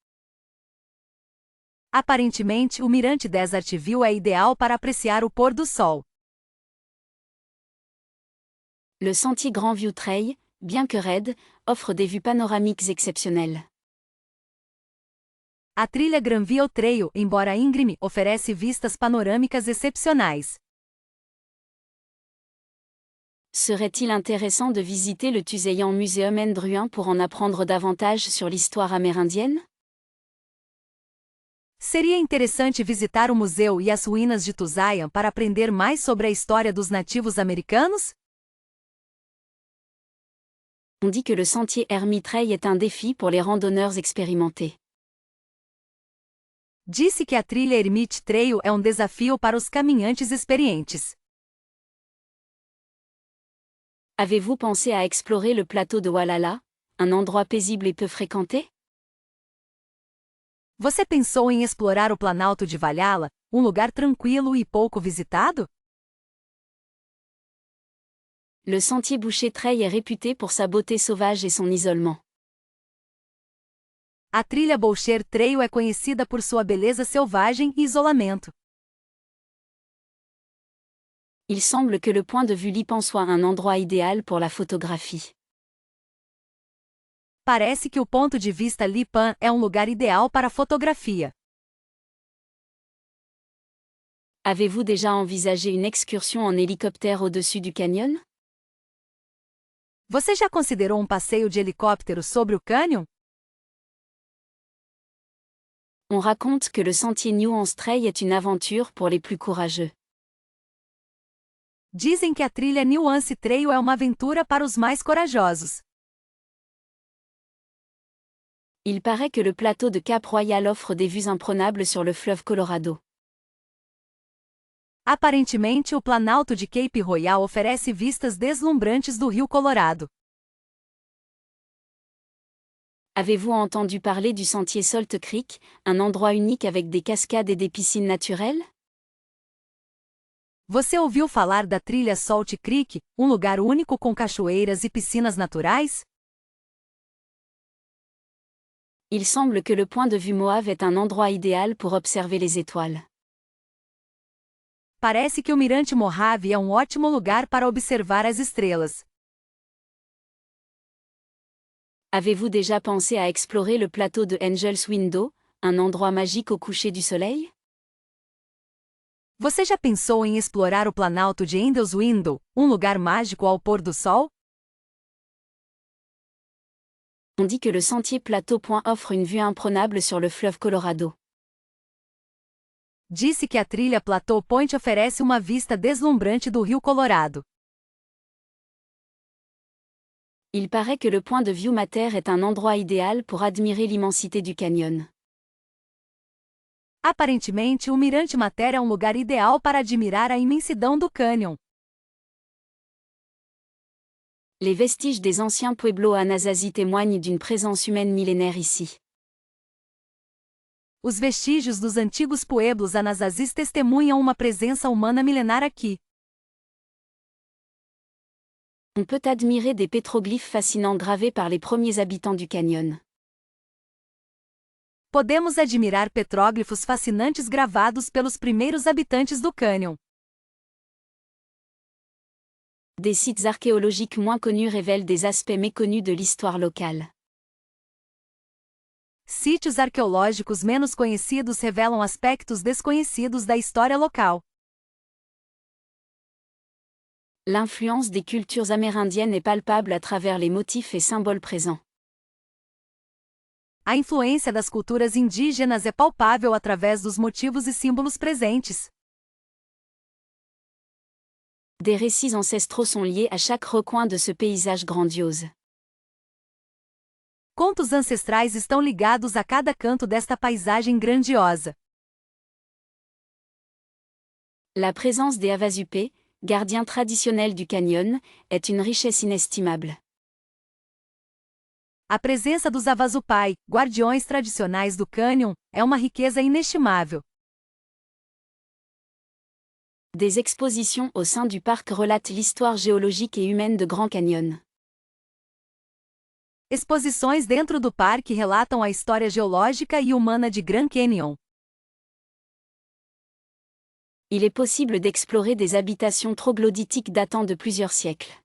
Aparentemente, o mirante Desert View é ideal para apreciar o pôr do sol. Le sentier Grand View Trail, bien que raide, offre des vues panoramiques exceptionnelles. A trilha Granville Trail, embora íngreme, oferece vistas panorâmicas excepcionais. Serait-il intéressant de visiter le Tusayan Museum Ndruin pour en apprendre davantage sur l'histoire amérindienne? Seria interessante visitar o museu e as ruínas de Tusayan para aprender mais sobre a história dos nativos americanos? On dit que le sentier Hermit Trail est un défi pour les randonneurs expérimentés. Disse que a trilha Ermite Trail é um desafio para os caminhantes experientes. Avez-vous pensé à explorer le plateau de Walala, un endroit paisible et peu fréquenté? Você pensou em explorar o Planalto de Valhalla, um lugar tranquilo e pouco visitado? Le sentier Boucher Trail est réputé pour sa beauté sauvage et son isolement. A trilha Boucher Trail é conhecida por sua beleza selvagem e isolamento. Il semble que le point de vue Lipan soit un endroit idéal pour la photographie. Parece que o ponto de vista Lipan é um lugar ideal para a fotografia. Avez-vous déjà envisagé une excursion en hélicoptère au-dessus du canyon? Você já considerou um passeio de helicóptero sobre o cânion? On raconte que le sentier Nuance Trail est une aventure pour les plus courageux. Dizem que a trilha Nuance Trail é uma aventura para os mais corajosos. Il paraît que le plateau de Cap-Royal offre des vues imprenables sur le fleuve Colorado. Aparentemente, o Planalto de Cape Royal oferece vistas deslumbrantes do Rio Colorado. Avez-vous entendu parler du sentier Salt Creek, un endroit unique avec des cascades et des piscines naturelles? Você ouviu falar da trilha Salt Creek, um lugar único com cachoeiras e piscinas naturais? Il semble que le point de vue Moave est un endroit idéal pour observer les étoiles. Parece que o Mirante Mojave é um ótimo lugar para observar as estrelas. Avez-vous déjà pensé à explorer le plateau de Angel's Window, un endroit magique au coucher du soleil? Você já pensou em explorar o Planalto de Angel's Window, um lugar mágico ao pôr do sol? On dit que le sentier Plateau Point offre une vue imprenable sur le fleuve Colorado. Disse que a trilha Plateau Point oferece uma vista deslumbrante do Rio Colorado. Il paraît que le point de vue Mater est un endroit idéal pour admirer l'immensité du canyon. Aparentemente, o Mirante Mater é um lugar ideal para admirar a imensidão do cânion. Les vestiges des anciens pueblos Anasazi témoignent d'une présence humaine millénaire ici. Os vestígios dos antigos pueblos Anasazis testemunham uma presença humana milenar aqui. On peut admirer des pétroglyphes fascinants gravés par les premiers habitants du canyon. Podemos admirar petróglifos fascinantes gravados pelos primeiros habitantes do cânion. Des sites archéologiques moins connus révèlent des aspects méconnus de l'histoire locale. Sítios arqueológicos menos conhecidos revelam aspectos desconhecidos da história local. L'influence des cultures amérindiennes est palpable à travers les motifs et symboles présents. A influência das culturas indígenas é palpável através dos motivos e símbolos presentes. Des récits ancestraux sont liés à chaque recoin de ce paysage grandiose. Contos ancestrais estão ligados a cada canto desta paisagem grandiosa. La présence des Havasupés, gardiens traditionnels du canyon, est une richesse inestimable. A presença dos Havasupai, guardiões tradicionais do cânion, é uma riqueza inestimável. Des expositions au sein du parc relatent l'histoire géologique et humaine de Grand Canyon. Exposições dentro do parque relatam a história geológica e humana de Grand Canyon. Il est possible d'explorer des habitations troglodytiques datant de plusieurs siècles.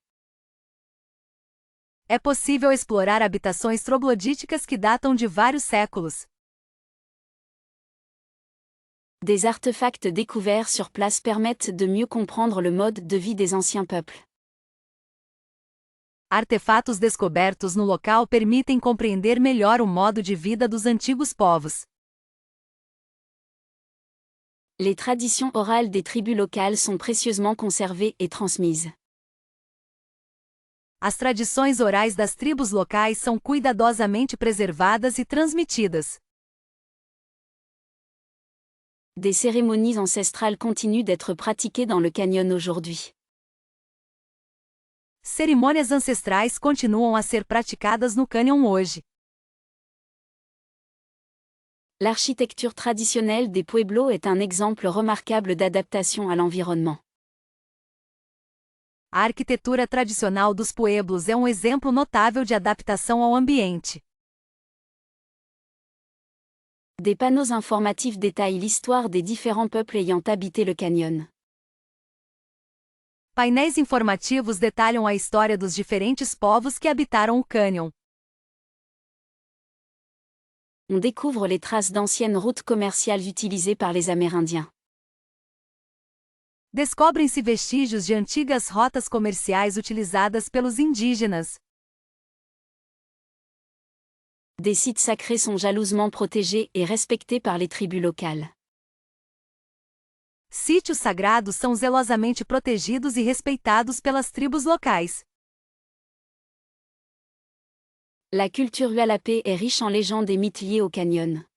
É possível explorar habitações troglodíticas que datam de vários séculos. Des artefacts découverts sur place permettent de mieux comprendre le mode de vie des anciens peuples. Artefatos descobertos no local permitem compreender melhor o modo de vida dos antigos povos. Les traditions orales des tribus locales sont précieusement conservées et transmises. As tradições orais das tribos locais são cuidadosamente preservadas e transmitidas. Des cérémonies ancestrales continuent d'être pratiquées dans le canyon aujourd'hui. Cerimônias ancestrais continuam a ser praticadas no cânion hoje. L'architecture traditionnelle des pueblos est un exemple remarquable d'adaptation à l'environnement. A arquitetura tradicional dos pueblos é um exemplo notável de adaptação ao ambiente. Des panneaux informatifs détaillent l'histoire des différents peuples ayant habité le canyon. Painéis informativos detalham a história dos diferentes povos que habitaram o cânion. On découvre les traces d'anciennes routes commerciales utilisées par les Amérindiens. Descobrem-se vestígios de antigas rotas comerciais utilizadas pelos indígenas. Des sites sacrés sont jalousement protégés et respectés par les tribus locales. Sítios sagrados são zelosamente protegidos e respeitados pelas tribos locais. La culture Hualapé est riche en légendes et mythes liés au canyon.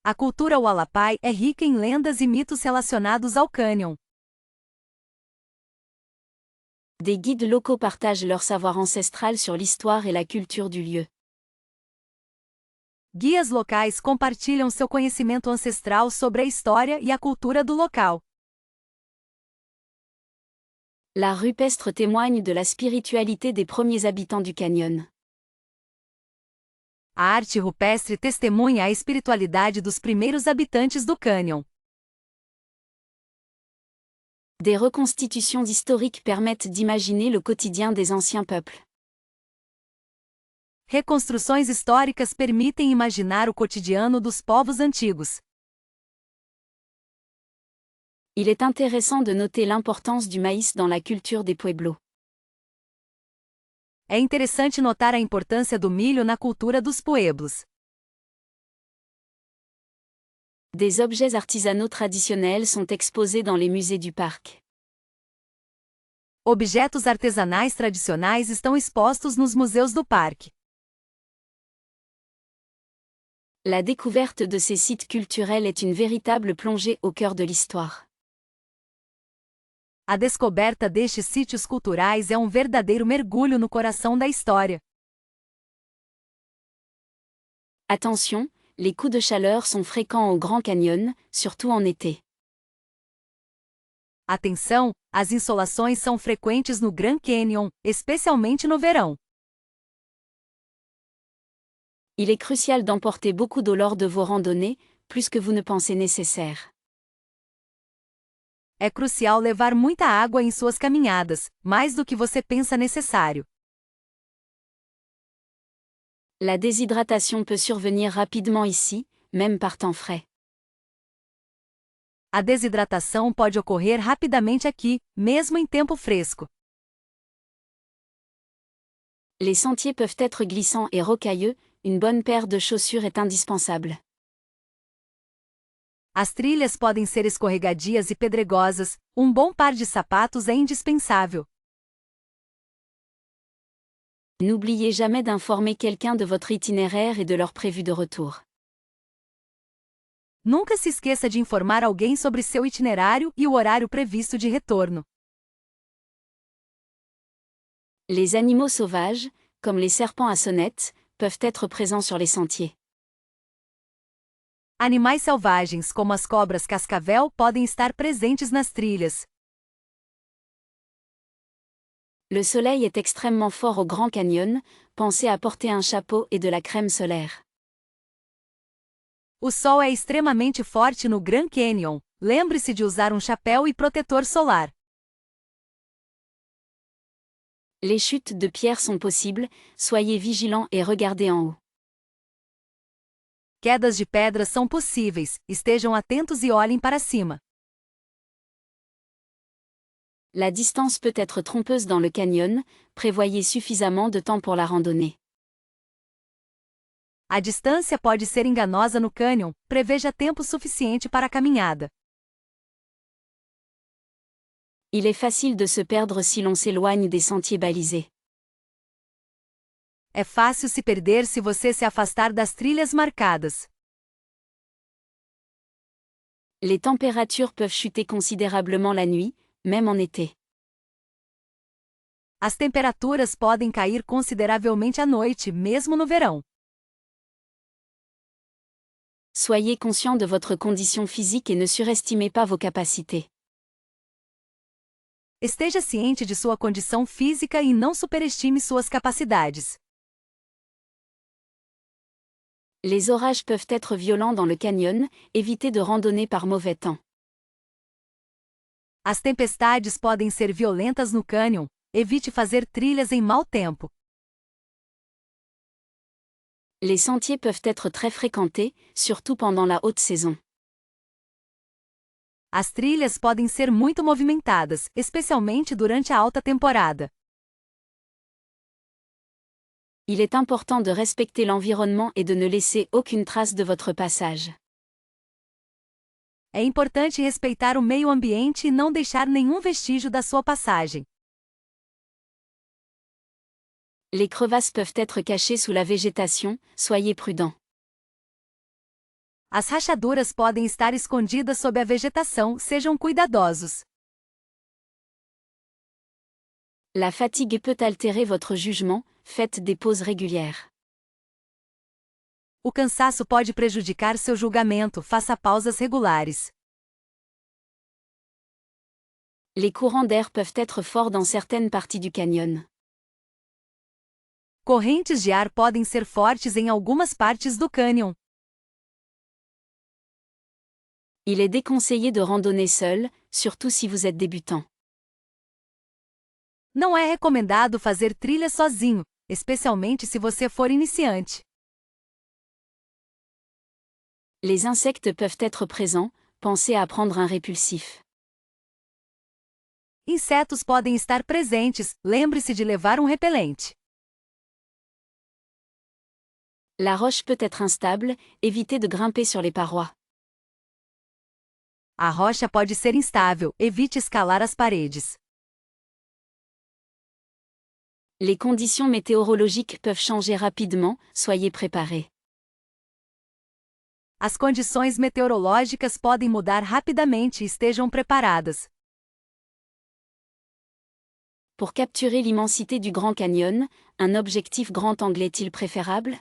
A cultura Hualapai é rica em lendas e mitos relacionados ao cânion. Des guides locaux partagent leur savoir ancestral sur l'histoire et la culture du lieu. Guias locais compartilham seu conhecimento ancestral sobre a história e a cultura do local. L'art rupestre témoigne de la spiritualité des premiers habitants du canyon. A arte rupestre testemunha a espiritualidade dos primeiros habitantes do cânion. Des reconstitutions historiques permettent d'imaginer le quotidien des anciens peuples. Reconstruções históricas permitem imaginar o cotidiano dos povos antigos. Il est intéressant de noter l'importance du maïs dans la culture des pueblos. É interessante notar a importância do milho na cultura dos pueblos. Des objets artisanaux traditionnels sont exposés dans les musées du parc. Objetos artesanais tradicionais estão expostos nos museus do parque. La découverte de ces sites culturels est une véritable plongée au cœur de l'histoire. A descoberta destes sítios culturais é um verdadeiro mergulho no coração da história. Attention, les coups de chaleur sont fréquents au Grand Canyon, surtout en été. Atenção, as insolações são frequentes no Grand Canyon, especialmente no verão. Il est crucial d'emporter beaucoup d'eau lors de vos randonnées, plus que vous ne pensez nécessaire. É crucial levar muita água em suas caminhadas, mais do que você pensa necessário. La déshydratation peut survenir rapidement ici, même par temps frais. A desidratação pode ocorrer rapidamente aqui, mesmo em tempo fresco. Les sentiers peuvent être glissants et rocailleux, une bonne paire de chaussures est indispensable. As trilhas podem ser escorregadias e pedregosas, bom par de sapatos é indispensável. N'oubliez jamais d'informer quelqu'un de votre itinéraire et de leur prévu de retour. Nunca se esqueça de informar alguém sobre seu itinerário e o horário previsto de retorno. Les animaux sauvages, comme les serpents à sonnette, peuvent être présents sur les sentiers. Animais selvagens como as cobras cascavel podem estar presentes nas trilhas. Le soleil est extrêmement fort au Grand Canyon, pensez à porter un chapeau et de la crème solaire. O sol é extremamente forte no Grand Canyon. Lembre-se de usar chapéu e protetor solar. Les chutes de pierres sont possibles, soyez vigilants et regardez en haut. Quedas de pedras são possíveis, estejam atentos e olhem para cima. La distance peut être trompeuse dans le canyon, prévoyez suffisamment de temps pour la randonnée. A distância pode ser enganosa no cânion, preveja tempo suficiente para a caminhada. Il est facile de se perdre si l'on s'éloigne des sentiers balisés. É fácil se perder se você se afastar das trilhas marcadas. Les températures peuvent chuter considérablement la nuit, même en été. As temperaturas podem cair consideravelmente à noite, mesmo no verão. Soyez conscient de votre condition physique et ne surestimez pas vos capacités. Esteja ciente de sua condição física e não superestime suas capacidades. Les orages peuvent être violents dans le canyon, évitez de randonner par mauvais temps. As tempestades podem ser violentas no cânion, evite fazer trilhas em mau tempo. Les sentiers peuvent être très fréquentés, surtout pendant la haute saison. As trilhas podem ser muito movimentadas, especialmente durante a alta temporada. Il est important de respecter l'environnement et de ne laisser aucune trace de votre passage. É importante respeitar o meio ambiente e não deixar nenhum vestígio da sua passagem. Les crevasses peuvent être cachées sous la végétation, soyez prudents. As rachaduras podem estar escondidas sob a vegetação, sejam cuidadosos. La fatigue peut altérer votre jugement, faites des pauses régulières. O cansaço pode prejudicar seu julgamento, faça pausas regulares. Les courants d'air peuvent être forts dans certaines parties du canyon. Correntes de ar podem ser fortes em algumas partes do cânion. Il est déconseillé de randonner seul, surtout si vous êtes débutant. Não é recomendado fazer trilha sozinho, especialmente se você for iniciante. Les insectes peuvent être présents, pensez à prendre un répulsif. Insetos podem estar presentes, lembre-se de levar repelente. La roche peut être instable, évitez de grimper sur les parois. A rocha pode ser instável, evite escalar as paredes. Les conditions météorologiques peuvent changer rapidement, soyez préparés. As condições meteorológicas podem mudar rapidamente, estejam preparadas. Pour capturer l'immensité du Grand Canyon, un objectif grand angle est-il préférable?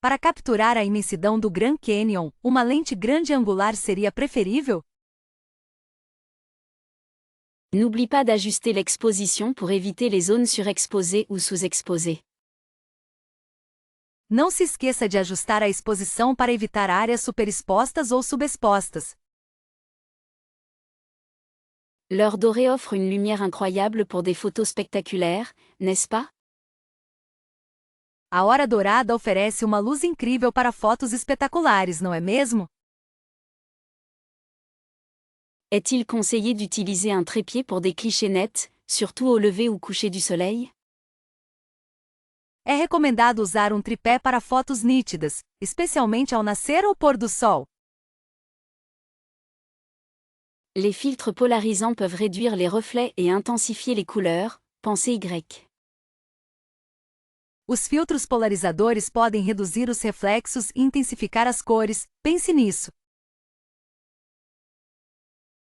Para capturar a imensidão do Grand Canyon, uma lente grande angular seria preferível? N'oublie pas d'ajuster l'exposition pour éviter les zones surexposées ou sous-exposées. Não se esqueça de ajustar a exposição para evitar áreas superexpostas ou subexpostas. L'heure dorée offre une lumière incroyable pour des photos spectaculaires, n'est-ce pas? A hora dourada oferece uma luz incrível para fotos espetaculares, não é mesmo? Est-il conseillé d'utiliser un trépied pour des clichés nets, surtout au lever ou coucher du soleil? É recomendado usar um tripé para fotos nítidas, especialmente ao nascer ou pôr do sol. Les filtres polarisants peuvent réduire les reflets et intensifier les couleurs, pensez Y. Os filtros polarizadores podem reduzir os reflexos e intensificar as cores, pense nisso.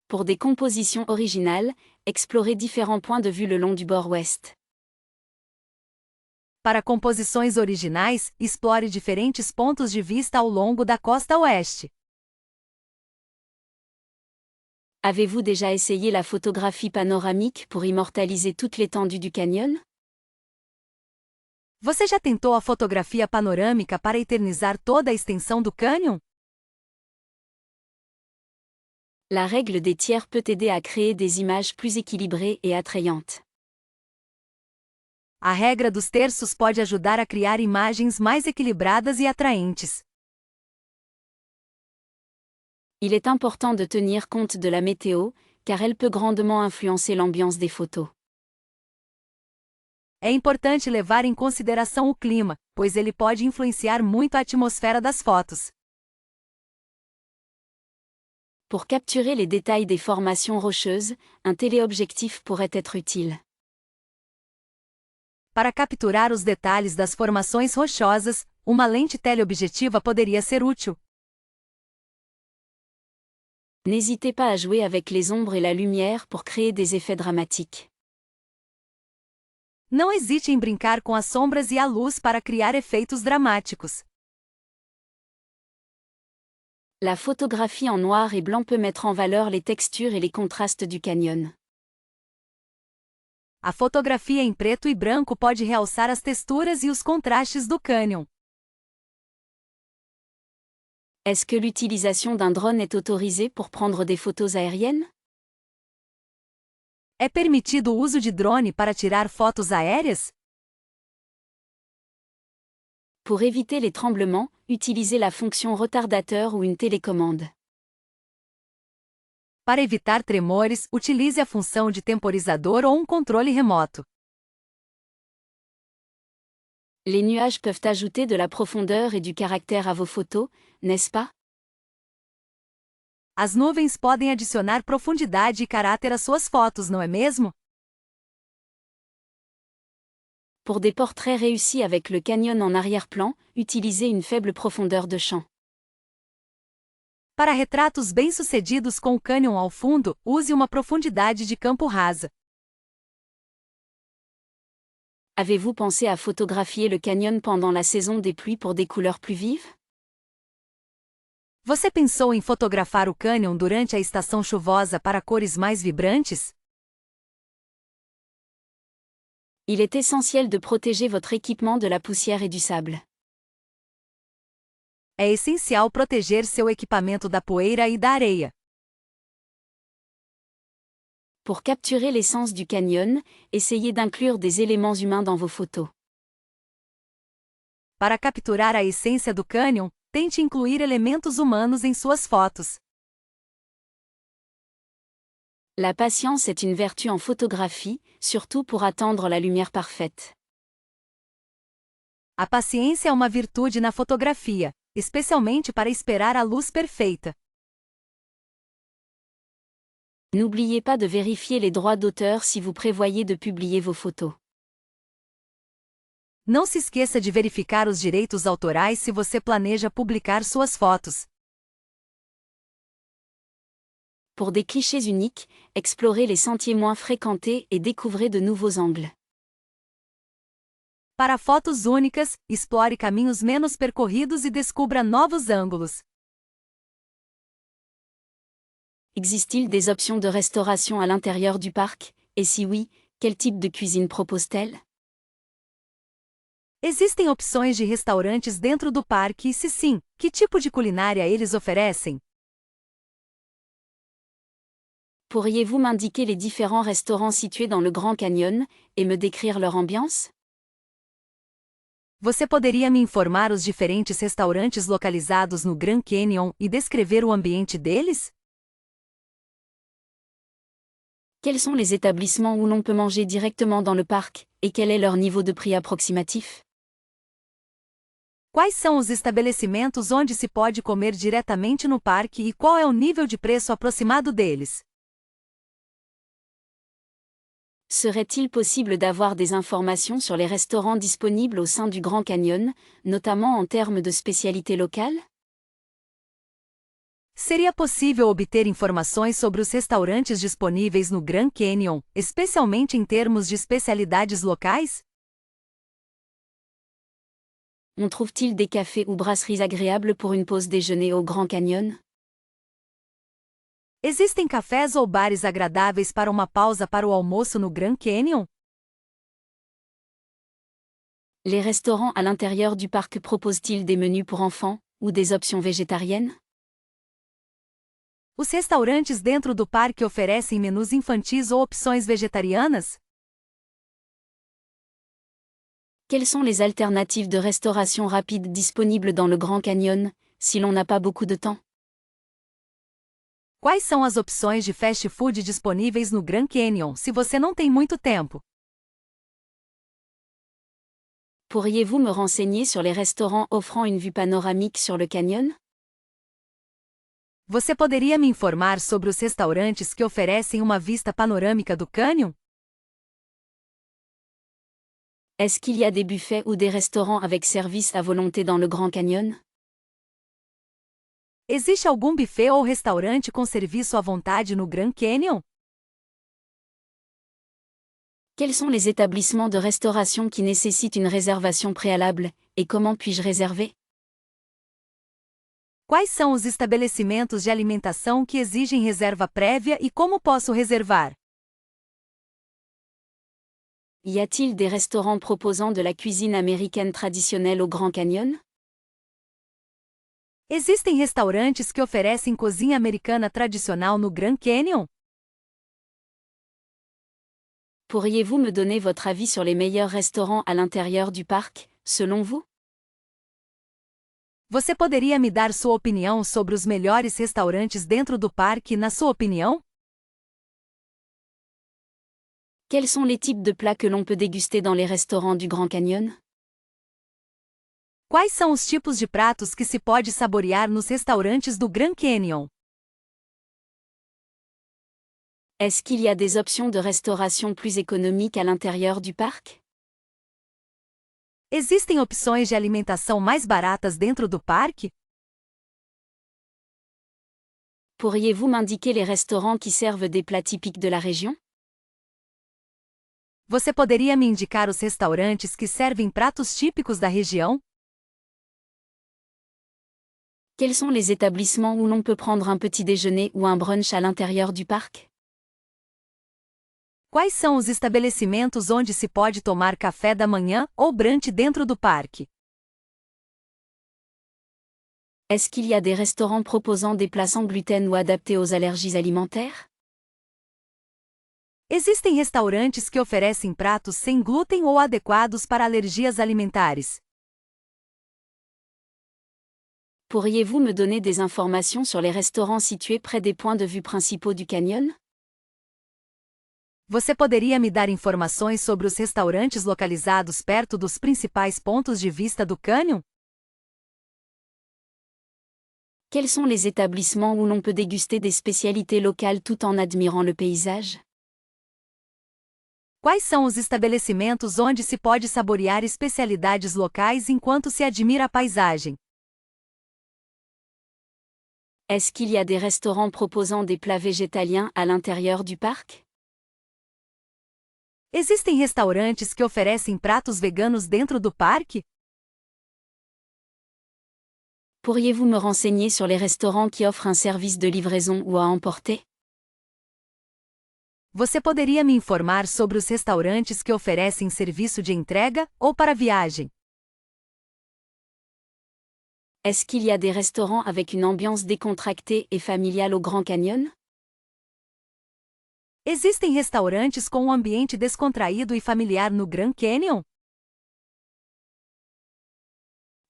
Pour des compositions originales, explorez différents points de vue le long du bord ouest. Para composições originais, explore diferentes pontos de vista ao longo da costa oeste. Avez-vous déjà essayé la photographie panoramique pour immortaliser toute l'étendue du canyon? Você já tentou a fotografia panorâmica para eternizar toda a extensão do cânion? La règle des tiers peut aider à créer des images plus équilibrées et attrayantes. A regra dos terços pode ajudar a criar imagens mais equilibradas e atraentes. Il est important de tenir compte de la météo, car elle peut grandement influencer l'ambiance des photos. É importante levar em consideração o clima, pois ele pode influenciar muito a atmosfera das fotos. Pour capturer les détails des formations rocheuses, un téléobjectif pourrait être utile. Para capturar os detalhes das formações rochosas, uma lente teleobjetiva poderia ser útil. N'hésitez pas à jouer avec les ombres et la lumière pour créer des effets dramatiques. Não hesite em brincar com as sombras e a luz para criar efeitos dramáticos. La photographie en noir et blanc peut mettre en valeur les textures et les contrastes du canyon. A fotografia em preto e branco pode realçar as texturas e os contrastes do cânion. Est-ce que l'utilisation d'un drone est autorisée pour prendre des photos aériennes? É permitido o uso de drone para tirar fotos aéreas? Pour éviter les tremblements, utilisez la fonction retardateur ou une télécommande. Para evitar tremores, utilize a função de temporizador ou um controle remoto. Les nuages peuvent ajouter de la profondeur et du caractère à vos photos, n'est-ce pas? As nuvens podem adicionar profundidade e caráter às suas fotos, não é mesmo? Pour des portraits réussis avec le canyon en arrière-plan, utilisez une faible profondeur de champ. Para retratos bem-sucedidos com o cânion ao fundo, use uma profundidade de campo rasa. Avez-vous pensé à photographier le canyon pendant la saison des pluies pour des couleurs plus vives? Você pensou em fotografar o cânion durante a estação chuvosa para cores mais vibrantes? Il est essentiel de protéger votre équipement de la poussière et du sable. É essencial proteger seu equipamento da poeira e da areia. Pour capturer l'essence du canyon, essayez d'inclure des éléments humains dans vos photos. Para capturar a essência do cânion, tente incluir elementos humanos em suas fotos. La patience est une vertu en photographie, surtout pour attendre la lumière parfaite. A paciência é uma virtude na fotografia, especialmente para esperar a luz perfeita. N'oubliez pas de vérifier les droits d'auteur si vous prévoyez de publier vos photos. Não se esqueça de verificar os direitos autorais se você planeja publicar suas fotos. Pour des clichés uniques, explorez les sentiers moins fréquentés et découvrez de nouveaux angles. Para fotos únicas, explore caminhos menos percorridos e descubra novos ângulos. Existe-t-il des options de restauration à l'intérieur du parc? Et si oui, quel type de cuisine propose-t-elle? Existem opções de restaurantes dentro do parque e se sim, que tipo de culinária eles oferecem? Pourriez-vous m'indiquer les différents restaurants situés dans le Grand Canyon, et me décrire leur ambiance? Você poderia me informar os diferentes restaurantes localizados no Grand Canyon e descrever o ambiente deles? Quels sont les établissements où l'on peut manger directement dans le parc, et quel est leur niveau de prix approximatif? Quais são os estabelecimentos onde se pode comer diretamente no parque e qual é o nível de preço aproximado deles? Serait-il possible d'avoir des informations sur les restaurants disponibles au sein du Grand Canyon, notamment en termes de spécialités locales? Seria possível obter informações sobre os restaurantes disponíveis no Grand Canyon, especialmente em termos de especialidades locais? On trouve-t-il des cafés ou brasseries agréables pour une pause déjeuner au Grand Canyon? Existem cafés ou bares agradáveis para uma pausa para o almoço no Grand Canyon? Les restaurants à l'intérieur du parc proposent-ils des menus pour enfants, ou des options végétariennes? Os restaurantes dentro do parque oferecem menus infantis ou opções vegetarianas? Quelles sont les alternatives de restauration rapide disponibles dans le Grand Canyon, si l'on n'a pas beaucoup de temps? Quais são as opções de fast food disponíveis no Grand Canyon se você não tem muito tempo? Pourriez-vous me renseigner sur les restaurants offrant une vue panoramique sur le canyon? Você poderia me informar sobre os restaurantes que oferecem uma vista panorâmica do cânion? Est-ce qu'il y a des buffets ou des restaurants avec service à volonté dans le Grand Canyon? Existe algum buffet ou restaurante com serviço à vontade no Grand Canyon? Quels sont les établissements de restauration qui nécessitent une réservation préalable, et comment puis-je réserver? Quais são os estabelecimentos de alimentação que exigem reserva prévia e como posso reservar? Y a-t-il des restaurants proposant de la cuisine américaine traditionnelle au Grand Canyon? Existem restaurantes que oferecem cozinha americana tradicional no Grand Canyon? Pourriez-vous me donner votre avis sur les meilleurs restaurants à l'intérieur du parc, selon vous? Você poderia me dar sua opinião sobre os melhores restaurantes dentro do parque, na sua opinião? Quels sont les types de plats que l'on peut déguster dans les restaurants du Grand Canyon? Quais são os tipos de pratos que se pode saborear nos restaurantes do Grand Canyon? Est-ce qu'il y a des options de restauration plus économiques à l'intérieur du parc? Existem opções de alimentação mais baratas dentro do parque? Pourriez-vous m'indiquer les restaurants qui servent des plats typiques de la région? Você poderia me indicar os restaurantes que servem pratos típicos da região? Quels sont les établissements où l'on peut prendre un petit déjeuner ou un brunch à l'intérieur du parc? Quais são os estabelecimentos onde se pode tomar café da manhã ou brunch dentro do parque? Est-ce qu'il y a des restaurants proposant des plats sans gluten ou adaptés aux allergies alimentaires? Existem restaurantes que oferecem pratos sem glúten ou adequados para alergias alimentares. Pourriez-vous me donner des informations sur les restaurants situés près des points de vue principaux du canyon? Você poderia me dar informações sobre os restaurantes localizados perto dos principais pontos de vista do cânion? Quels sont les établissements où l'on peut déguster des spécialités locales tout en admirant le paysage? Quais são os estabelecimentos onde se pode saborear especialidades locais enquanto se admira a paisagem? Est-ce qu'il y a des restaurants proposant des plats végétaliens à l'intérieur du parc? Existem restaurantes que oferecem pratos veganos dentro do parque? Pourriez-vous me renseigner sur les restaurants qui offrent un service de livraison ou à emporter? Você poderia me informar sobre os restaurantes que oferecem serviço de entrega ou para viagem? Est-ce qu'il y a des restaurants avec une ambiance décontractée et familiale au Grand Canyon? Existem restaurantes com um ambiente descontraído e familiar no Grand Canyon?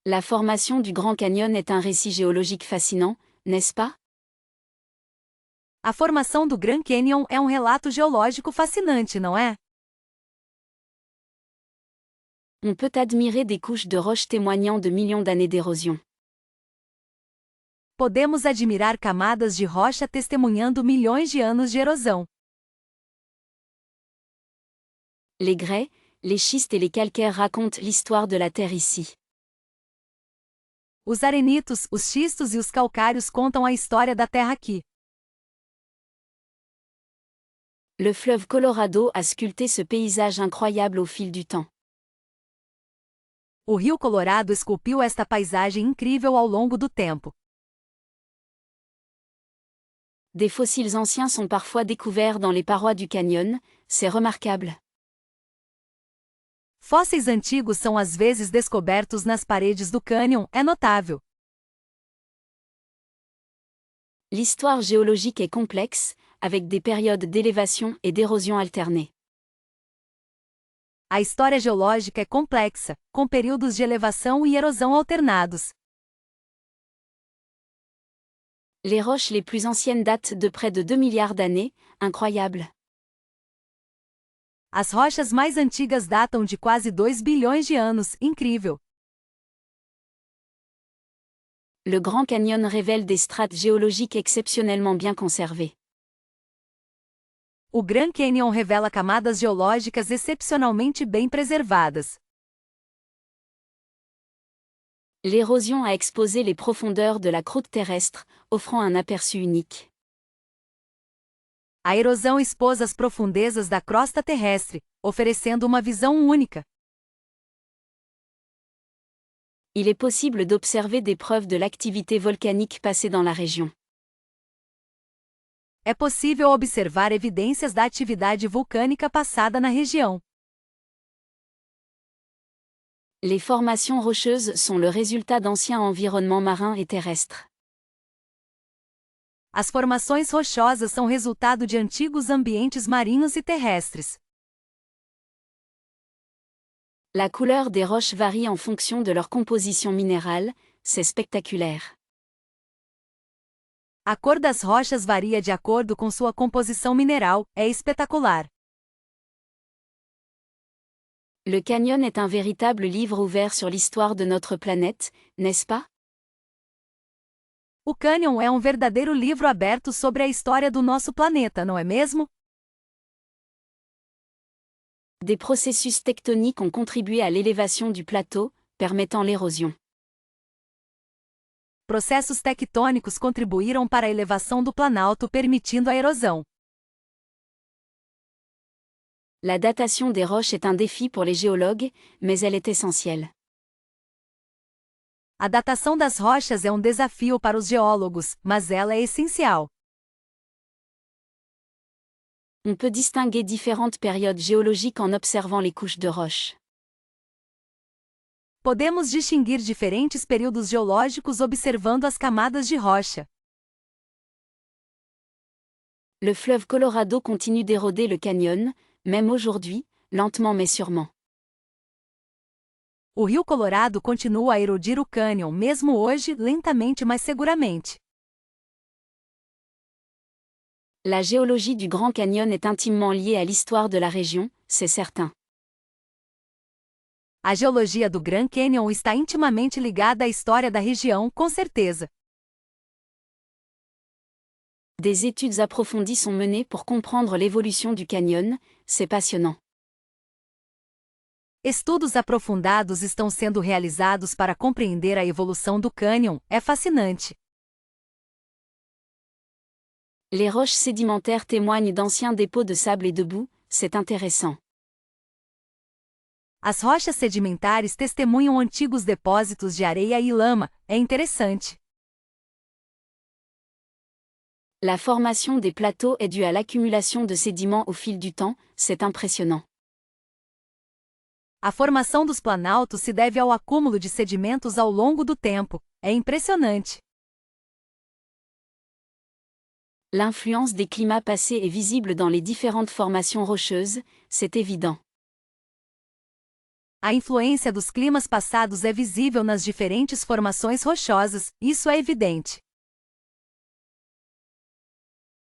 La formation du Grand Canyon est un récit géologique fascinant, n'est-ce pas? A formação do Grand Canyon é um relato geológico fascinante, não é? On peut admirer des couches de roches témoignant de millions d'années d'érosion. Podemos admirar camadas de rocha testemunhando milhões de anos de erosão. Les grès, les schistes et les calcaires racontent l'histoire de la Terre ici. Os arenitos, os xistos e os calcários contam a história da Terra aqui. Le fleuve Colorado a sculpté ce paysage incroyable au fil du temps. O rio Colorado esculpiu esta paisagem incrível ao longo do tempo. Des fossiles anciens sont parfois découverts dans les parois du canyon, c'est remarquable. Fósseis antigos são às vezes descobertos nas paredes do cânion, é notável. L'histoire géologique est complexe, avec des périodes d'élévation et d'érosion alternées. A história geológica é complexa, com períodos de elevação e erosão alternados. Les roches les plus anciennes datent de près de 2 milliards d'années, incroyable. As rochas mais antigas datam de quase 2 bilhões de anos, incrível. Le Grand Canyon révèle des strates géologiques exceptionnellement bien conservées. O Grand Canyon revela camadas geológicas excepcionalmente bem preservadas. L'érosion a exposé les profondeurs de la croûte terrestre, offrant un aperçu unique. A erosão expôs as profundezas da crosta terrestre, oferecendo uma visão única. Il est possible d'observer des preuves de l'activité volcanique passée dans la région. É possível observar evidências da atividade vulcânica passada na região. Les formations rocheuses sont le résultat d'anciens environnements marins et terrestres. As formações rochosas são resultado de antigos ambientes marinhos e terrestres. La couleur des roches varie en fonction de leur composition minérale, c'est spectaculaire. A cor das rochas varia de acordo com sua composição mineral, é espetacular. Le canyon est un véritable livre ouvert sur l'histoire de notre planète, n'est-ce pas? O cânion é um verdadeiro livro aberto sobre a história do nosso planeta, não é mesmo? Des processus tectoniques ont contribué à l'élévation du plateau, permettant l'érosion. Processos tectônicos contribuíram para a elevação do planalto, permitindo a erosão. La datation des roches est un défi pour les géologues, mais elle est essentielle. A datação das rochas é um desafio para os geólogos, mas ela é essencial. On peut distinguer différentes périodes géologiques en observant les couches de roches. Podemos distinguir diferentes períodos geológicos observando as camadas de rocha. Le fleuve Colorado continue d'éroder le canyon, même aujourd'hui, lentement mais sûrement. O rio Colorado continua a erodir o cânion mesmo hoje, lentamente mas seguramente. La géologie du Grand Canyon est intimement liée à l'histoire de la région, c'est certain. A geologia do Grand Canyon está intimamente ligada à história da região, com certeza. Des études approfondies sont menées pour comprendre l'évolution du canyon, c'est passionnant. Estudos aprofundados estão sendo realizados para compreender a evolução do cânion, é fascinante. Les roches sédimentaires témoignent d'anciens dépôts de sable et de boue, c'est intéressant. As rochas sedimentares testemunham antigos depósitos de areia e lama, é interessante. La formation des plateaux est due à l'accumulation de sédiments au fil du temps, c'est impressionnant. A formação dos planaltos se deve ao acúmulo de sedimentos ao longo do tempo, é impressionante. L'influence des climats passés est visible dans les différentes formations rocheuses, c'est évident. A influência dos climas passados é visível nas diferentes formações rochosas, isso é evidente.